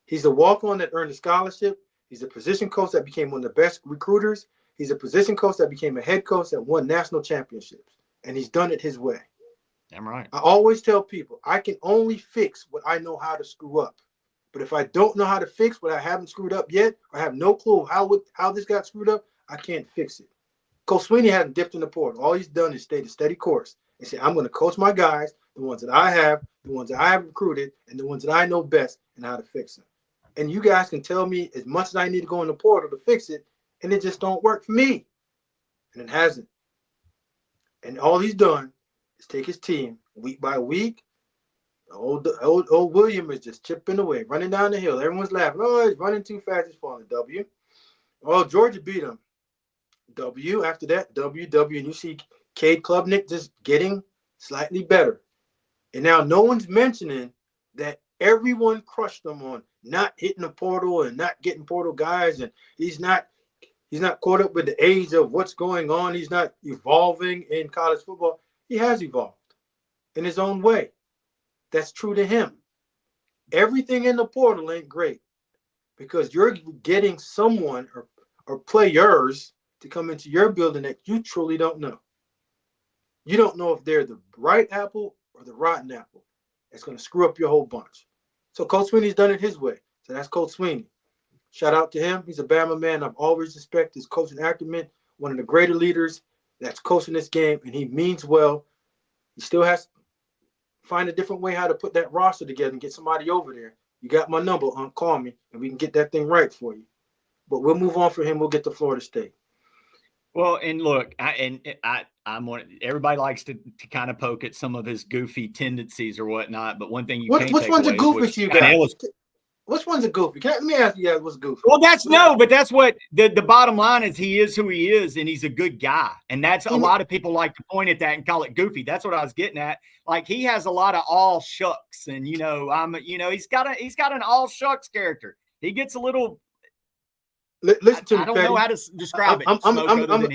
He's a walk-on that earned a scholarship. He's a position coach that became one of the best recruiters. He's a position coach that became a head coach that won national championships, and he's done it his way. Damn right. I always tell people, I can only fix what I know how to screw up. But if I don't know how to fix what I haven't screwed up yet, or I have no clue how this got screwed up, I can't fix it. Coach Sweeney hasn't dipped in the portal. All he's done is stayed a steady course and say, I'm going to coach my guys, the ones that I have, the ones that I have recruited, and the ones that I know best and how to fix them. And you guys can tell me as much as I need to go in the portal to fix it, and it just don't work for me. And it hasn't. And all he's done is take his team week by week. Old William is just chipping away, running down the hill. Everyone's laughing. Oh, he's running too fast. He's falling. W. Oh, Georgia beat him. W. After that, W. And you see Cade Klubnik just getting slightly better. And now no one's mentioning that everyone crushed him on not hitting the portal and not getting portal guys. And he's not caught up with the age of what's going on. He's not evolving in college football. He has evolved in his own way. That's true to him. Everything in the portal ain't great because you're getting someone or players to come into your building that you truly don't know. You don't know if they're the right apple or the rotten apple. It's going to screw up your whole bunch. So Coach Sweeney's done it his way. So that's Coach Sweeney. Shout out to him. He's a Bama man. I've always respected his coaching acumen. One of the greater leaders that's coaching this game, and he means well. He still has to find a different way how to put that roster together and get somebody over there. You got my number, call me, and we can get that thing right for you. But we'll move on from him. We'll get to Florida State. Well, and look, I'm one. Everybody likes to kind of poke at some of his goofy tendencies or whatnot. But one thing you can't which take one's away a goofy to you guys? Which one's a goofy? Let me ask you guys what's goofy. Well, that's what the bottom line is. He is who he is, and he's a good guy. And that's a lot of people like to point at that and call it goofy. That's what I was getting at. Like he has a lot of all shucks, and he's got an all shucks character. He gets a little. Listen to me, I don't know how to describe it. I'm gonna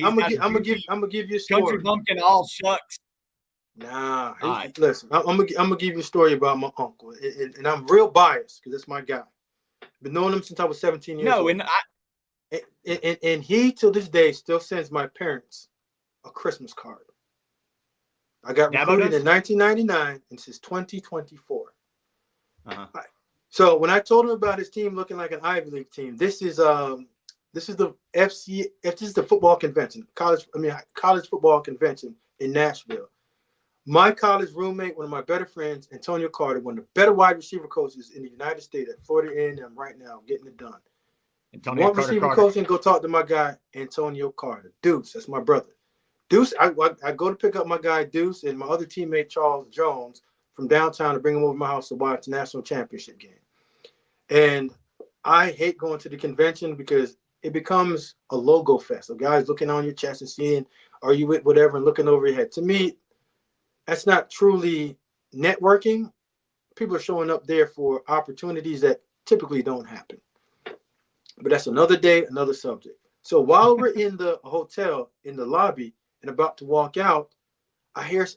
give you a story. Country bumpkin all shucks. Nah, listen. I'm gonna give you a story about my uncle, and I'm real biased because that's my guy. Been knowing him since I was 17 years old. And he till this day still sends my parents a Christmas card. I got recruited in 1999, and since 2024. Right. So when I told him about his team looking like an Ivy League team, this is the football convention, college football convention in Nashville. My college roommate, one of my better friends, Antonio Carter, one of the better wide receiver coaches in the United States at Florida A&M right now, getting it done. Antonio Carter, receiver coaching, go talk to my guy, Antonio Carter. Deuce, that's my brother. Deuce, I go to pick up my guy, Deuce, and my other teammate, Charles Jones, from downtown to bring him over to my house to watch the national championship game. And I hate going to the convention because it becomes a logo fest. So guys looking on your chest and seeing, are you with whatever, and looking over your head. To me, that's not truly networking. People are showing up there for opportunities that typically don't happen. But that's another day, another subject. So while we're in the hotel, in the lobby, and about to walk out, I hear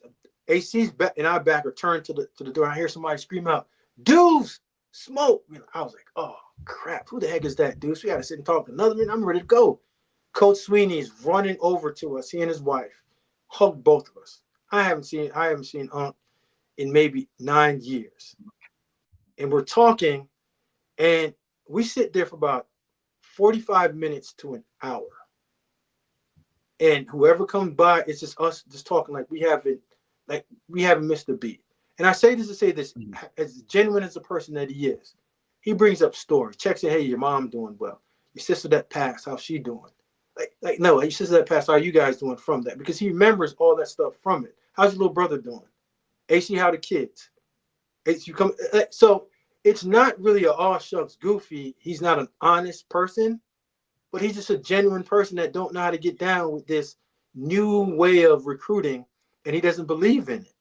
AC's back and I back are turned to the door. I hear somebody scream out, "Deuce, smoke!" I was like, "Oh crap! Who the heck is that, Deuce? We got to sit and talk another minute. I'm ready to go." Coach Sweeney's running over to us. He and his wife hugged both of us. I haven't seen Unc in maybe 9 years, and we're talking, and we sit there for about 45 minutes to an hour. And whoever comes by, it's just us just talking like we haven't missed a beat. And I say this to say this, as genuine as a person that he is, he brings up stories, checks in, hey, your mom doing well. Your sister that passed, how's she doing? No, your sister that passed, how are you guys doing from that? Because he remembers all that stuff from it. How's your little brother doing? AC, how the kids? So it's not really a all shucks goofy. He's not an honest person, but he's just a genuine person that don't know how to get down with this new way of recruiting, and he doesn't believe in it.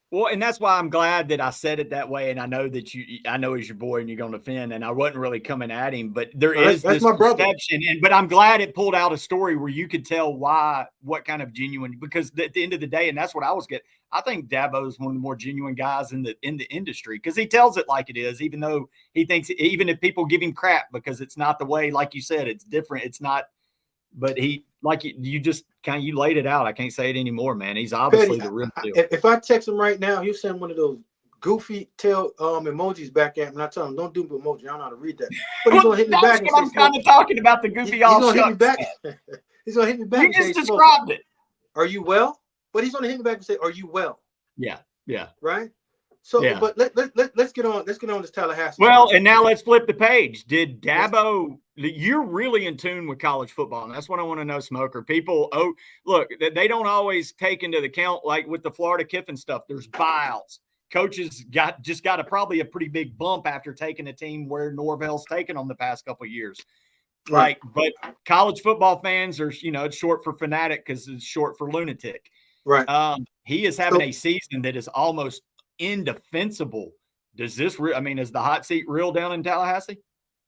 Well, and that's why I'm glad that I said it that way. And I know that I know he's your boy and you're going to defend, and I wasn't really coming at him, but there is this perception. But I'm glad it pulled out a story where you could tell what kind of genuine, because at the end of the day, and that's what I was getting. I think Dabo is one of the more genuine guys in the industry, because he tells it like it is, even though he thinks, even if people give him crap because it's not the way, like you said, it's different. It's not, but you just kind of, you laid it out. I can't say it anymore, man. He's obviously the real deal. If I text him right now, he'll send one of those goofy tail emojis back at me. And I tell him, don't do emoji. I don't know how to read that. But he's gonna hit me back. That's what I'm kind of talking about, the goofy all He's gonna hit me back. He's gonna hit me back. You just described it. Are you well? But he's gonna hit me back and say, "Are you well?" Yeah. Right. So, yeah. But let's get on. Let's get on this Tallahassee. Well, and now let's flip the page. Did Dabo? You're really in tune with college football, and that's what I want to know, Smoker. People, look, they don't always take into account, like with the Florida Kiffin stuff. There's buyouts. Coaches got probably a pretty big bump after taking a team where Norvell's taken on the past couple of years. Right. But college football fans are, it's short for fanatic because it's short for lunatic. Right. He is having a season that is almost indefensible. Is the hot seat real down in Tallahassee?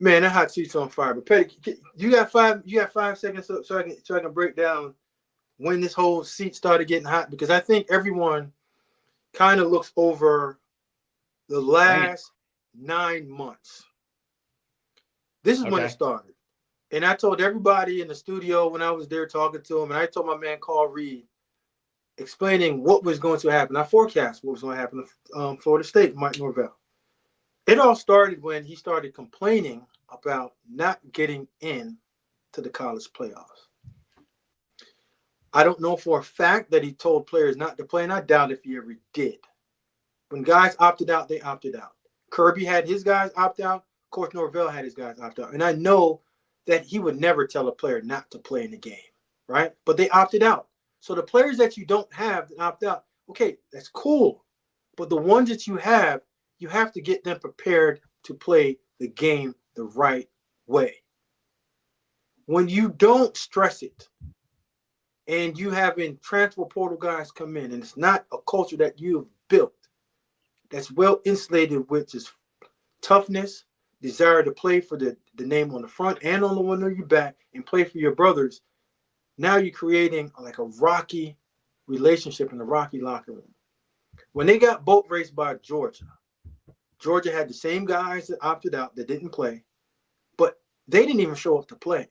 Man, that hot seat's on fire. But Pettey, you got 5 seconds so I can break down when this whole seat started getting hot, because I think everyone kind of looks over the last 9 months. This is when it started. And I told everybody in the studio when I was there talking to him, and I told my man Carl Reed, explaining what was going to happen. I forecast what was going to happen to Florida State, Mike Norvell. It all started when he started complaining about not getting in to the college playoffs. I don't know for a fact that he told players not to play, and I doubt if he ever did. When guys opted out, they opted out. Kirby had his guys opt out. Coach Norvell had his guys opt out. And I know that he would never tell a player not to play in the game, right? But they opted out. So the players that you don't have that opt out, okay, that's cool. But the ones that you have to get them prepared to play the game the right way. When you don't stress it and you having transfer portal guys come in, and it's not a culture that you've built that's well insulated with just toughness, desire to play for the name on the front and on the one on your back and play for your brothers, now you're creating like a rocky relationship in a rocky locker room. When they got boat raced by Georgia had the same guys that opted out that didn't play, but they didn't even show up to play.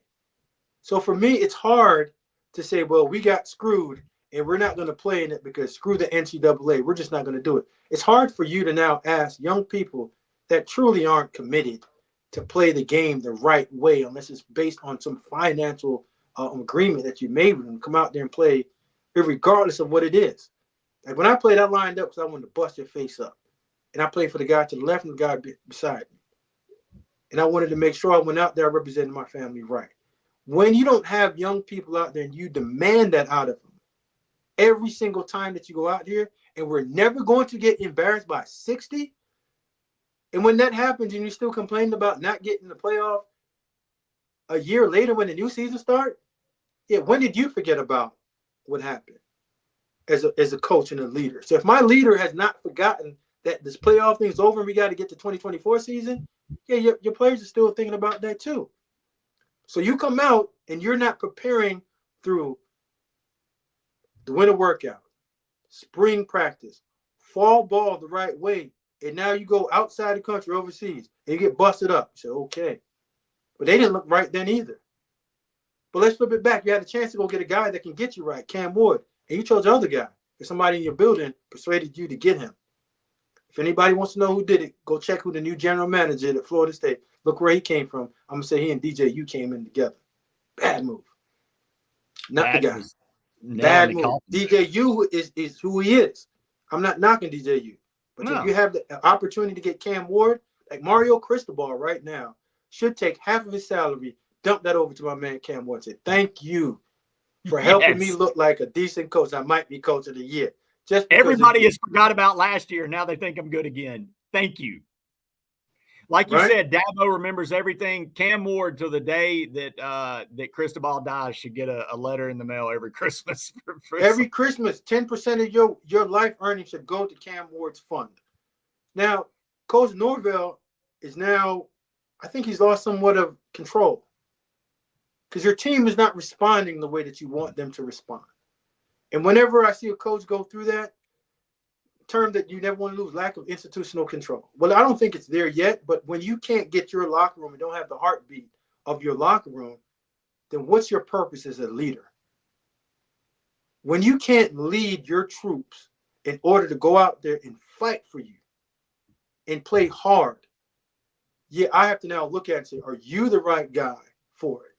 So for me, it's hard to say, well, we got screwed and we're not going to play in it because screw the NCAA. We're just not going to do it. It's hard for you to now ask young people that truly aren't committed to play the game the right way unless it's based on some financial agreement that you made with them, come out there and play regardless of what it is. Like when I played, I lined up because I wanted to bust your face up. And I played for the guy to the left and the guy beside me. And I wanted to make sure I went out there representing my family right. When you don't have young people out there and you demand that out of them every single time that you go out here, and we're never going to get embarrassed by 60. And when that happens and you're still complaining about not getting the playoff a year later when the new season starts, when did you forget about what happened as a coach and a leader? So if my leader has not forgotten that this playoff thing's over and we got to get to 2024 season, your players are still thinking about that too. So you come out and you're not preparing through the winter workout, spring practice, fall ball the right way, and now you go outside the country, overseas, and you get busted up. You say, okay. But they didn't look right then either. But let's flip it back. You had a chance to go get a guy that can get you right, Cam Ward, and you chose the other guy. If somebody in your building persuaded you to get him. If anybody wants to know who did it, go check who the new general manager at Florida State. Look where he came from. I'm going to say he and DJU came in together. Bad move. Not the That guy. was nailing Bad the move. coffin. DJU is who he is. I'm not knocking DJU. But No. if you have the opportunity to get Cam Ward, like Mario Cristobal right now, should take half of his salary, dump that over to my man Cam Ward, say, thank you for helping me look like a decent coach. I might be coach of the year. Just because everybody has forgot about last year. Now they think I'm good again. Thank you. Like you said, Dabo remembers everything. Cam Ward, to the day that Cristobal dies, should get a letter in the mail every Christmas. Every Christmas, 10% of your life earnings should go to Cam Ward's fund. Now, Coach Norvell is now, I think he's lost somewhat of control because your team is not responding the way that you want them to respond. And whenever I see a coach go through that, term that you never want to lose, lack of institutional control. Well, I don't think it's there yet, but when you can't get your locker room and don't have the heartbeat of your locker room, then what's your purpose as a leader? When you can't lead your troops in order to go out there and fight for you and play hard, yeah, I have to now look at it and say, are you the right guy for it?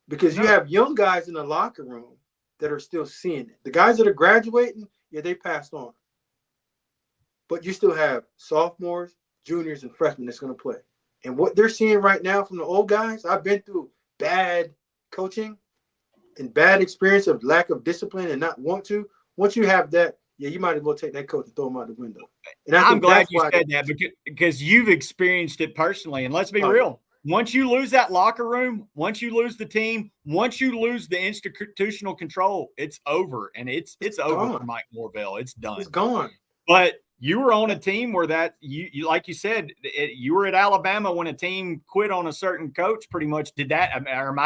Because you have young guys in the locker room that are still seeing it. The guys that are graduating, yeah, they passed on. But you still have sophomores, juniors, and freshmen that's going to play. And what they're seeing right now from the old guys, I've been through bad coaching and bad experience of lack of discipline and not want to. Once you have that, yeah, you might as well take that coach and throw him out the window. And I'm glad you said that because you've experienced it personally. And let's be real. Once you lose that locker room, once you lose the team, once you lose the institutional control, it's over. And it's over for Mike Norvell. It's done. It's gone. But you were on a team where that you like you said, you were at Alabama when a team quit on a certain coach. Pretty much did that.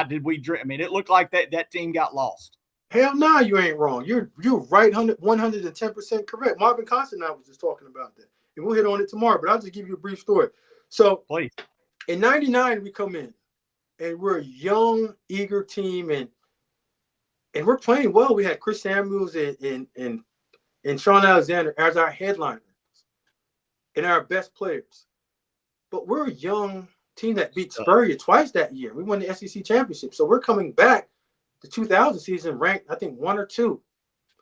Did we? I mean, it looked like that team got lost. Hell no, you ain't wrong. You're right, 110% correct. Marvin Constant and I was just talking about that, and we'll hit on it tomorrow. But I'll just give you a brief story. So, please. In '99, we come in, and we're a young, eager team, and we're playing well. We had Chris Samuels and Sean Alexander as our headliners and our best players. But we're a young team that beat Spurrier twice that year. We won the SEC championship. So we're coming back the 2000 season ranked, I think, 1 or 2.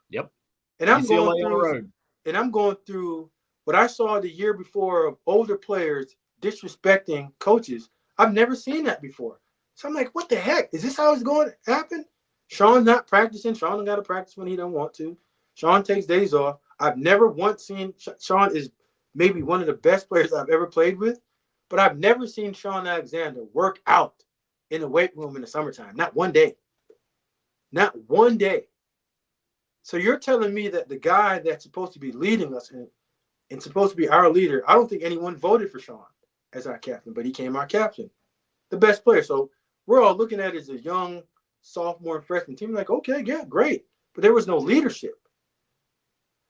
Yep. And I'm going through what I saw the year before of older players disrespecting coaches. I've never seen that before. So I'm like, what the heck? Is this how it's going to happen? Sean's not practicing. Sean got to practice when he don't want to. Sean takes days off. I've never once seen Sean is maybe one of the best players I've ever played with, but I've never seen Sean Alexander work out in the weight room in the summertime. Not one day. Not one day. So you're telling me that the guy that's supposed to be leading us and supposed to be our leader, I don't think anyone voted for Sean as our captain, but he came our captain, the best player. So we're all looking at it as a young sophomore and freshman team. Like, okay, yeah, great. But there was no leadership.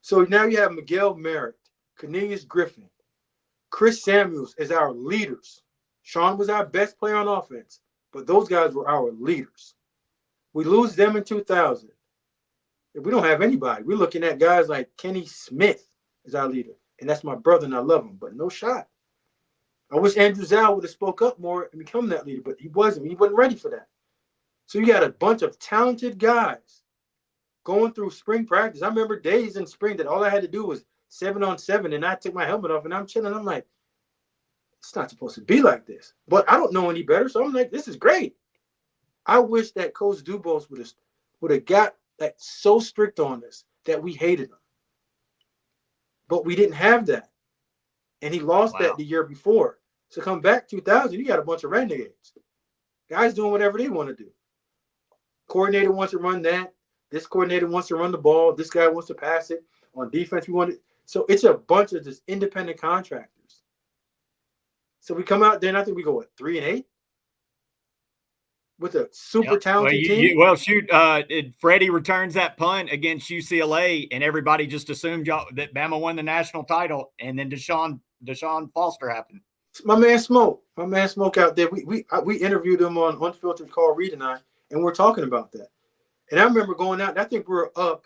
So now you have Miguel Merritt, Cornelius Griffin, Chris Samuels as our leaders. Sean was our best player on offense, but those guys were our leaders. We lose them in 2000. If we don't have anybody, we're looking at guys like Kenny Smith as our leader. And that's my brother, and I love him, but no shot. I wish Andrew Zal would have spoke up more and become that leader, but he wasn't. He wasn't ready for that. So you got a bunch of talented guys going through spring practice. I remember days in spring that all I had to do was 7-on-7, and I took my helmet off, and I'm chilling. I'm like, it's not supposed to be like this. But I don't know any better, so I'm like, this is great. I wish that Coach Dubose would have got that so strict on us that we hated him. But we didn't have that. And he lost that the year before. So come back 2000, you got a bunch of renegades. Guys doing whatever they want to do. Coordinator wants to run that. This coordinator wants to run the ball. This guy wants to pass it. On defense, we want it. So it's a bunch of just independent contractors. So we come out there, and I think we go, 3-8? With a super talented team? Freddie returns that punt against UCLA, and everybody just assumed that Bama won the national title, and then Deshaun Foster happened. My man Smoke out there. We interviewed him on Unfiltered, Carl Reed and I, and we're talking about that. And I remember going out, and I think we were up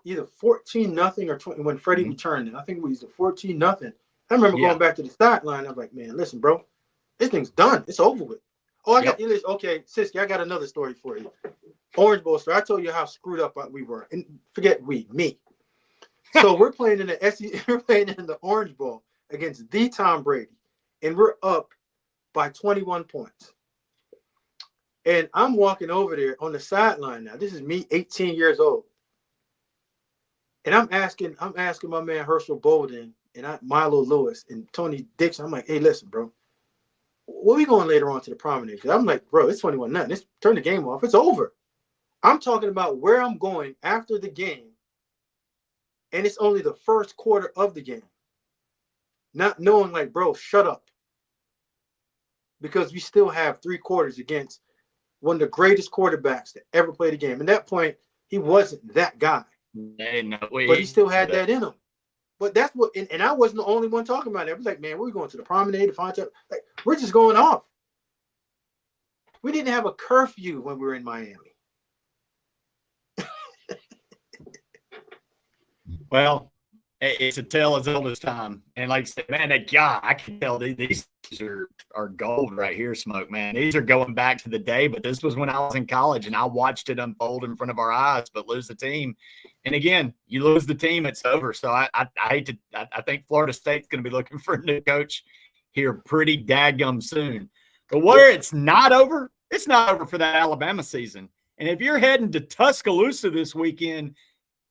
either 14-0 or 20 when Freddie returned. And I think we was 14-0. I remember going back to the sideline. I was like, man, listen, bro, this thing's done. It's over with. Oh, I got okay, Siski, I got another story for you. Orange Bowl story. I told you how screwed up we were. And forget me. So we're playing in the we're playing in the Orange Bowl against the Tom Brady, and we're up by 21 points. And I'm walking over there on the sideline now. This is me, 18 years old. And I'm asking my man Herschel Bolden and Milo Lewis and Tony Dixon. I'm like, hey, listen, bro, where we going later on to the promenade? Because I'm like, bro, it's 21-0. Let's turn the game off. It's over. I'm talking about where I'm going after the game, and it's only the first quarter of the game. Not knowing, like, bro, shut up. Because we still have 3 quarters against one of the greatest quarterbacks that ever played a game. At that point, he wasn't that guy. But he still had that in him. But that's what, and I wasn't the only one talking about it. I was like, man, we're going to the promenade to find out. Like, we're just going off. We didn't have a curfew when we were in Miami. Well, it's a tale as old as time. And like I said, man, that guy, I can tell these are gold right here, Smoke, man. These are going back to the day, but this was when I was in college and I watched it unfold in front of our eyes, but lose the team. And again, you lose the team, it's over. So I think Florida State's going to be looking for a new coach here pretty daggum soon. But where it's not over for that Alabama season. And if you're heading to Tuscaloosa this weekend,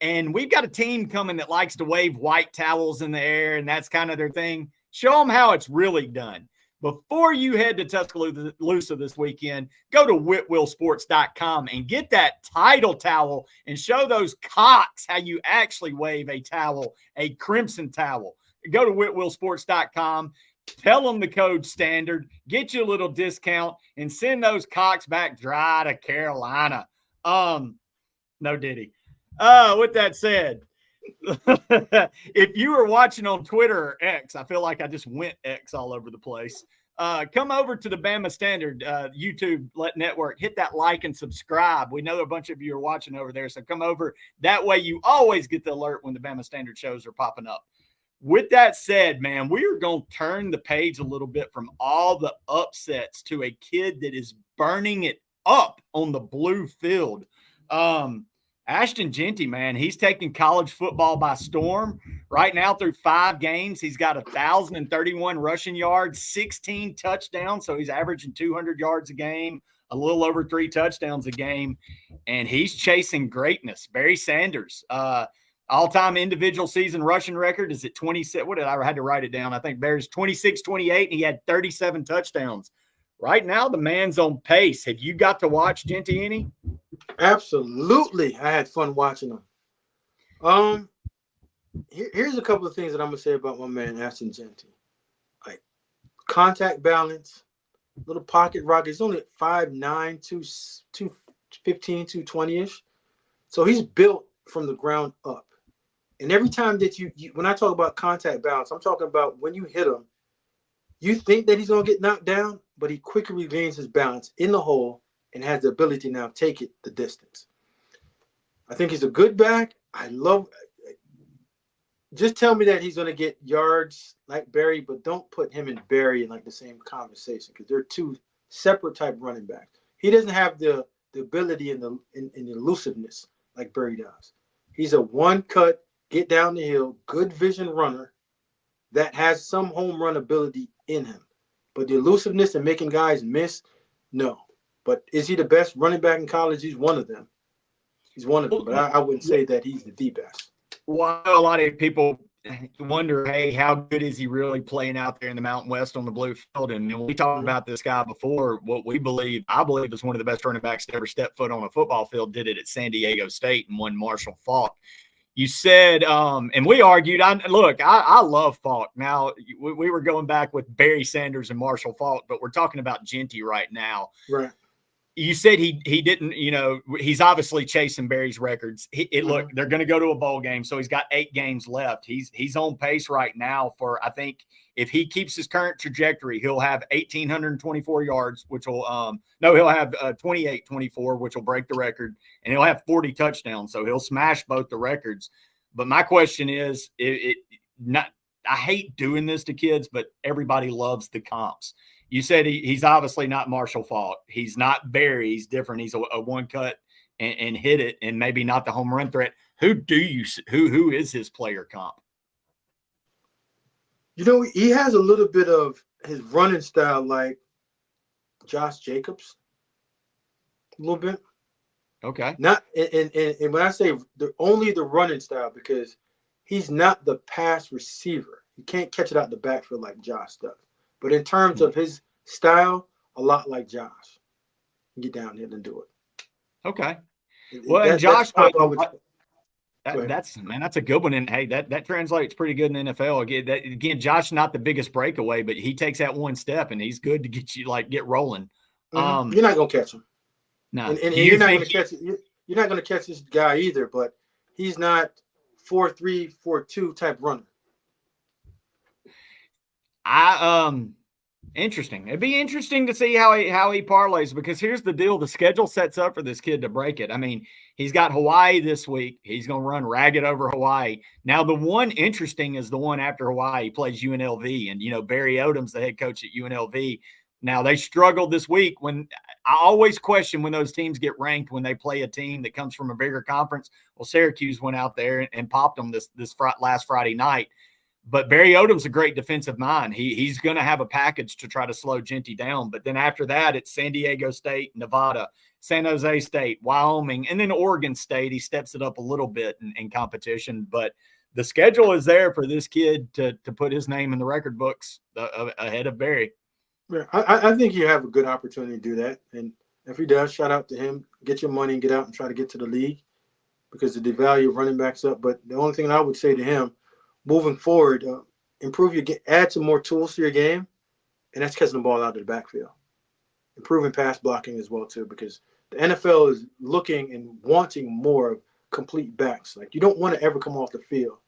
and we've got a team coming that likes to wave white towels in the air, and that's kind of their thing, show them how it's really done. Before you head to Tuscaloosa this weekend, go to whitwillsports.com and get that title towel and show those cocks how you actually wave a towel, a crimson towel. Go to whitwillsports.com. Tell them the code standard, get you a little discount, and send those cocks back dry to Carolina. No diddy. With that said, if you were watching on Twitter or X, I feel like I just went X all over the place. Come over to the Bama Standard YouTube network. Hit that like and subscribe. We know a bunch of you are watching over there, so come over. That way you always get the alert when the Bama Standard shows are popping up. With that said, man, we are going to turn the page a little bit from all the upsets to a kid that is burning it up on the blue field. Ashton Jeanty, man, he's taking college football by storm. Right now, through 5 games, he's got 1,031 rushing yards, 16 touchdowns, so he's averaging 200 yards a game, a little over 3 touchdowns a game, and he's chasing greatness. Barry Sanders, all-time individual season rushing record is at 26. I had to write it down. I think Barry's 26-28, and he had 37 touchdowns. Right now, the man's on pace. Have you got to watch Jeanty any? Absolutely. I had fun watching him. Here's a couple of things that I'm going to say about my man, Ashton Jeanty. Like, contact balance, little pocket rocket. He's only 5'9", 215, 220-ish. So he's built from the ground up. And every time that you when I talk about contact balance, I'm talking about when you hit him, you think that he's going to get knocked down, but he quickly regains his balance in the hole and has the ability now to take it the distance. I think he's a good back. Just tell me that he's going to get yards like Barry, but don't put him and Barry in like the same conversation because they're 2 separate type running backs. He doesn't have the ability and the elusiveness like Barry does. He's a one-cut, get down the hill, good vision runner that has some home run ability in him. But the elusiveness and making guys miss, no. But is he the best running back in college? He's one of them. He's one of them. But I wouldn't say that he's the best. Well, a lot of people wonder, hey, how good is he really playing out there in the Mountain West on the blue field? And when we talked about this guy before, what I believe is one of the best running backs to ever step foot on a football field, did it at San Diego State and won Marshall Faulk. You said, and we argued, I love Faulk. Now, we were going back with Barry Sanders and Marshall Faulk, but we're talking about Jeanty right now. Right. You said he didn't, he's obviously chasing Barry's records. Look, they're going to go to a bowl game, so he's got 8 games left. He's on pace right now for, I think, if he keeps his current trajectory, he'll have 1,824 yards, which will he'll have 2,824, which will break the record, and he'll have 40 touchdowns, so he'll smash both the records. But my question is, I hate doing this to kids, but everybody loves the comps. you said he's obviously not Marshall Faulk. He's not Barry. He's different. He's a one cut and hit it, and maybe not the home run threat. Who is his player comp? He has a little bit of his running style like Josh Jacobs, a little bit. Okay. Not and when I say only the running style, because he's not the pass receiver. He can't catch it out the backfield like Josh does. But in terms of his style, a lot like Josh. Get down there and do it. Okay. Well, and Josh, that's a good one. And hey, that translates pretty good in the NFL. Again, Josh not the biggest breakaway, but he takes that one step and he's good to get you get rolling. Mm-hmm. You're not gonna catch him. No, and you're not gonna catch it. You're not gonna catch this guy either. But he's not 4.3, 4.2 type runner. Interesting. It'd be interesting to see how he parlays, because here's the deal. The schedule sets up for this kid to break it. I mean, he's got Hawaii this week. He's going to run ragged over Hawaii. Now, the one interesting is the one after Hawaii. He plays UNLV, and, Barry Odom's the head coach at UNLV. Now, they struggled this week. When I always question when those teams get ranked when they play a team that comes from a bigger conference. Well, Syracuse went out there and popped them this last Friday night. But Barry Odom's a great defensive mind. He's going to have a package to try to slow Jeanty down. But then after that, it's San Diego State, Nevada, San Jose State, Wyoming, and then Oregon State. He steps it up a little bit in competition. But the schedule is there for this kid to put his name in the record books ahead of Barry. Yeah, I think you have a good opportunity to do that. And if he does, shout out to him. Get your money and get out and try to get to the league, because the value of running backs up. But the only thing I would say to him, moving forward, improve your game, add some more tools to your game, and that's catching the ball out of the backfield. Improving pass blocking as well too, because the NFL is looking and wanting more complete backs. Like, you don't want to ever come off the field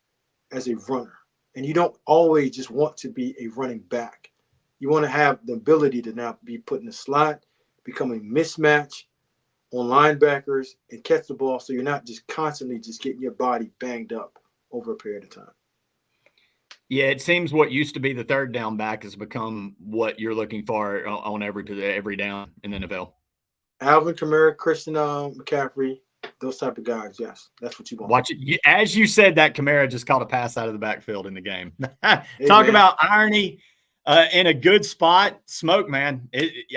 as a runner, and you don't always just want to be a running back. You want to have the ability to now be put in the slot, become a mismatch on linebackers, and catch the ball, so you're not just constantly just getting your body banged up over a period of time. Yeah, it seems what used to be the third down back has become what you're looking for on every down in the NFL. Alvin Kamara, Christian McCaffrey, those type of guys. Yes, that's what you want. Watch it. As you said, that Kamara just caught a pass out of the backfield in the game. Talk about irony in a good spot. Smoke, man.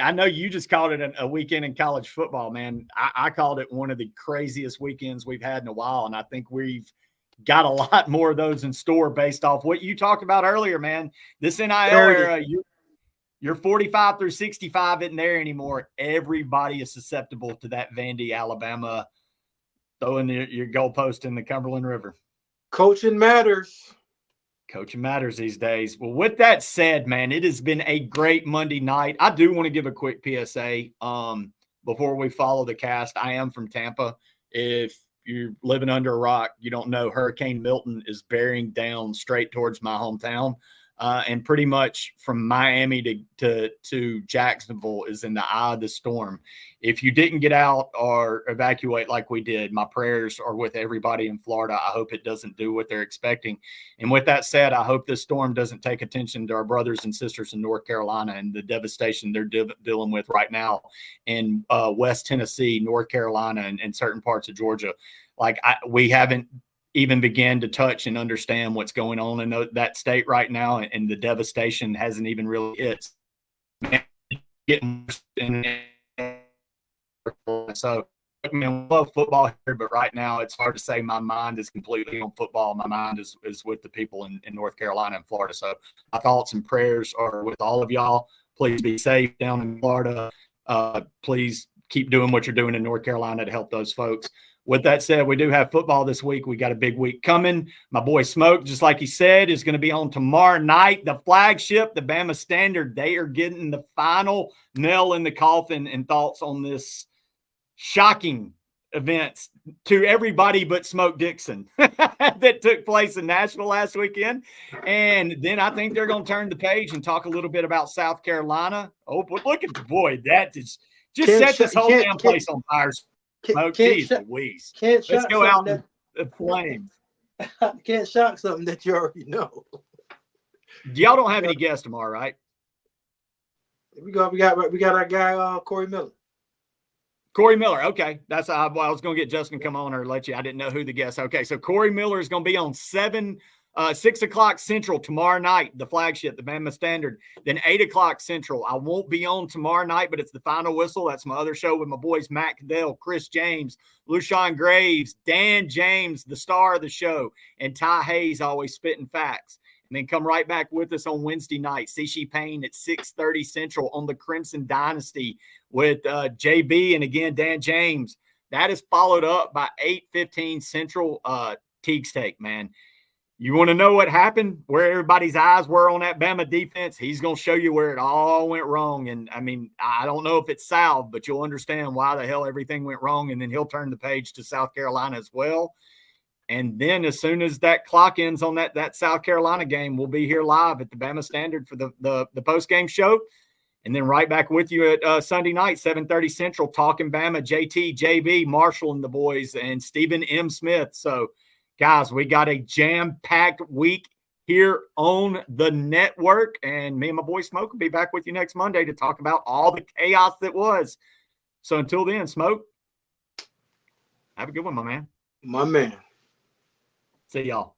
I know you just called it a weekend in college football, man. I called it one of the craziest weekends we've had in a while, and I think we've got a lot more of those in store based off what you talked about earlier, man. This NIL era, you're 45 through 65 isn't there anymore. Everybody is susceptible to that Vandy, Alabama, throwing your goalpost in the Cumberland River. Coaching matters. Coaching matters these days. Well, with that said, man, it has been a great Monday night. I do want to give a quick PSA before we follow the cast. I am from Tampa. If you're living under a rock, you don't know, Hurricane Milton is bearing down straight towards my hometown. And pretty much from Miami to Jacksonville is in the eye of the storm. If you didn't get out or evacuate like we did, my prayers are with everybody in Florida. I hope it doesn't do what they're expecting. And with that said, I hope this storm doesn't take attention to our brothers and sisters in North Carolina and the devastation they're dealing with right now in West Tennessee, North Carolina, and certain parts of Georgia. Like we haven't even begin to touch and understand what's going on in that state right now, and the devastation hasn't even really hit. So, I mean, I love football here, but right now it's hard to say my mind is completely on football. My mind is with the people in North Carolina and Florida. So my thoughts and prayers are with all of y'all. Please be safe down in Florida. Please keep doing what you're doing in North Carolina to help those folks. With that said, we do have football this week. We got a big week coming. My boy Smoke, just like he said, is going to be on tomorrow night. The flagship, the Bama Standard, they are getting the final nail in the coffin and thoughts on this shocking events to everybody but Smoke Dixon that took place in Nashville last weekend. And then I think they're going to turn the page and talk a little bit about South Carolina. Oh, but look at the boy. That is just set this whole damn place on fire. Let's go out in the flames. Can't shock something that you already know. Y'all don't have any guests tomorrow, right? We got our guy Corey Miller. Corey Miller. Okay. That's I was going to get Justin to come on or let you. I didn't know who the guest. Okay. So Corey Miller is going to be on 6 o'clock Central tomorrow night, the flagship, the Bama Standard. Then 8 o'clock Central. I won't be on tomorrow night, but it's the final whistle. That's my other show with my boys, Matt Cadell, Chris James, Lushawn Graves, Dan James, the star of the show, and Ty Hayes, always spitting facts. And then come right back with us on Wednesday night, Cici Payne at 6:30 Central on the Crimson Dynasty with JB and, again, Dan James. That is followed up by 8:15 Central Teague's Take, man. You want to know what happened, where everybody's eyes were on that Bama defense? He's going to show you where it all went wrong. And, I mean, I don't know if it's salved, but you'll understand why the hell everything went wrong. And then he'll turn the page to South Carolina as well. And then as soon as that clock ends on that South Carolina game, we'll be here live at the Bama Standard for the post-game show. And then right back with you at Sunday night, 7:30 Central, talking Bama, JT, JB, Marshall and the boys, and Stephen M. Smith. So, guys, we got a jam-packed week here on the network. And me and my boy Smoke will be back with you next Monday to talk about all the chaos that was. So until then, Smoke, have a good one, my man. My man. See y'all.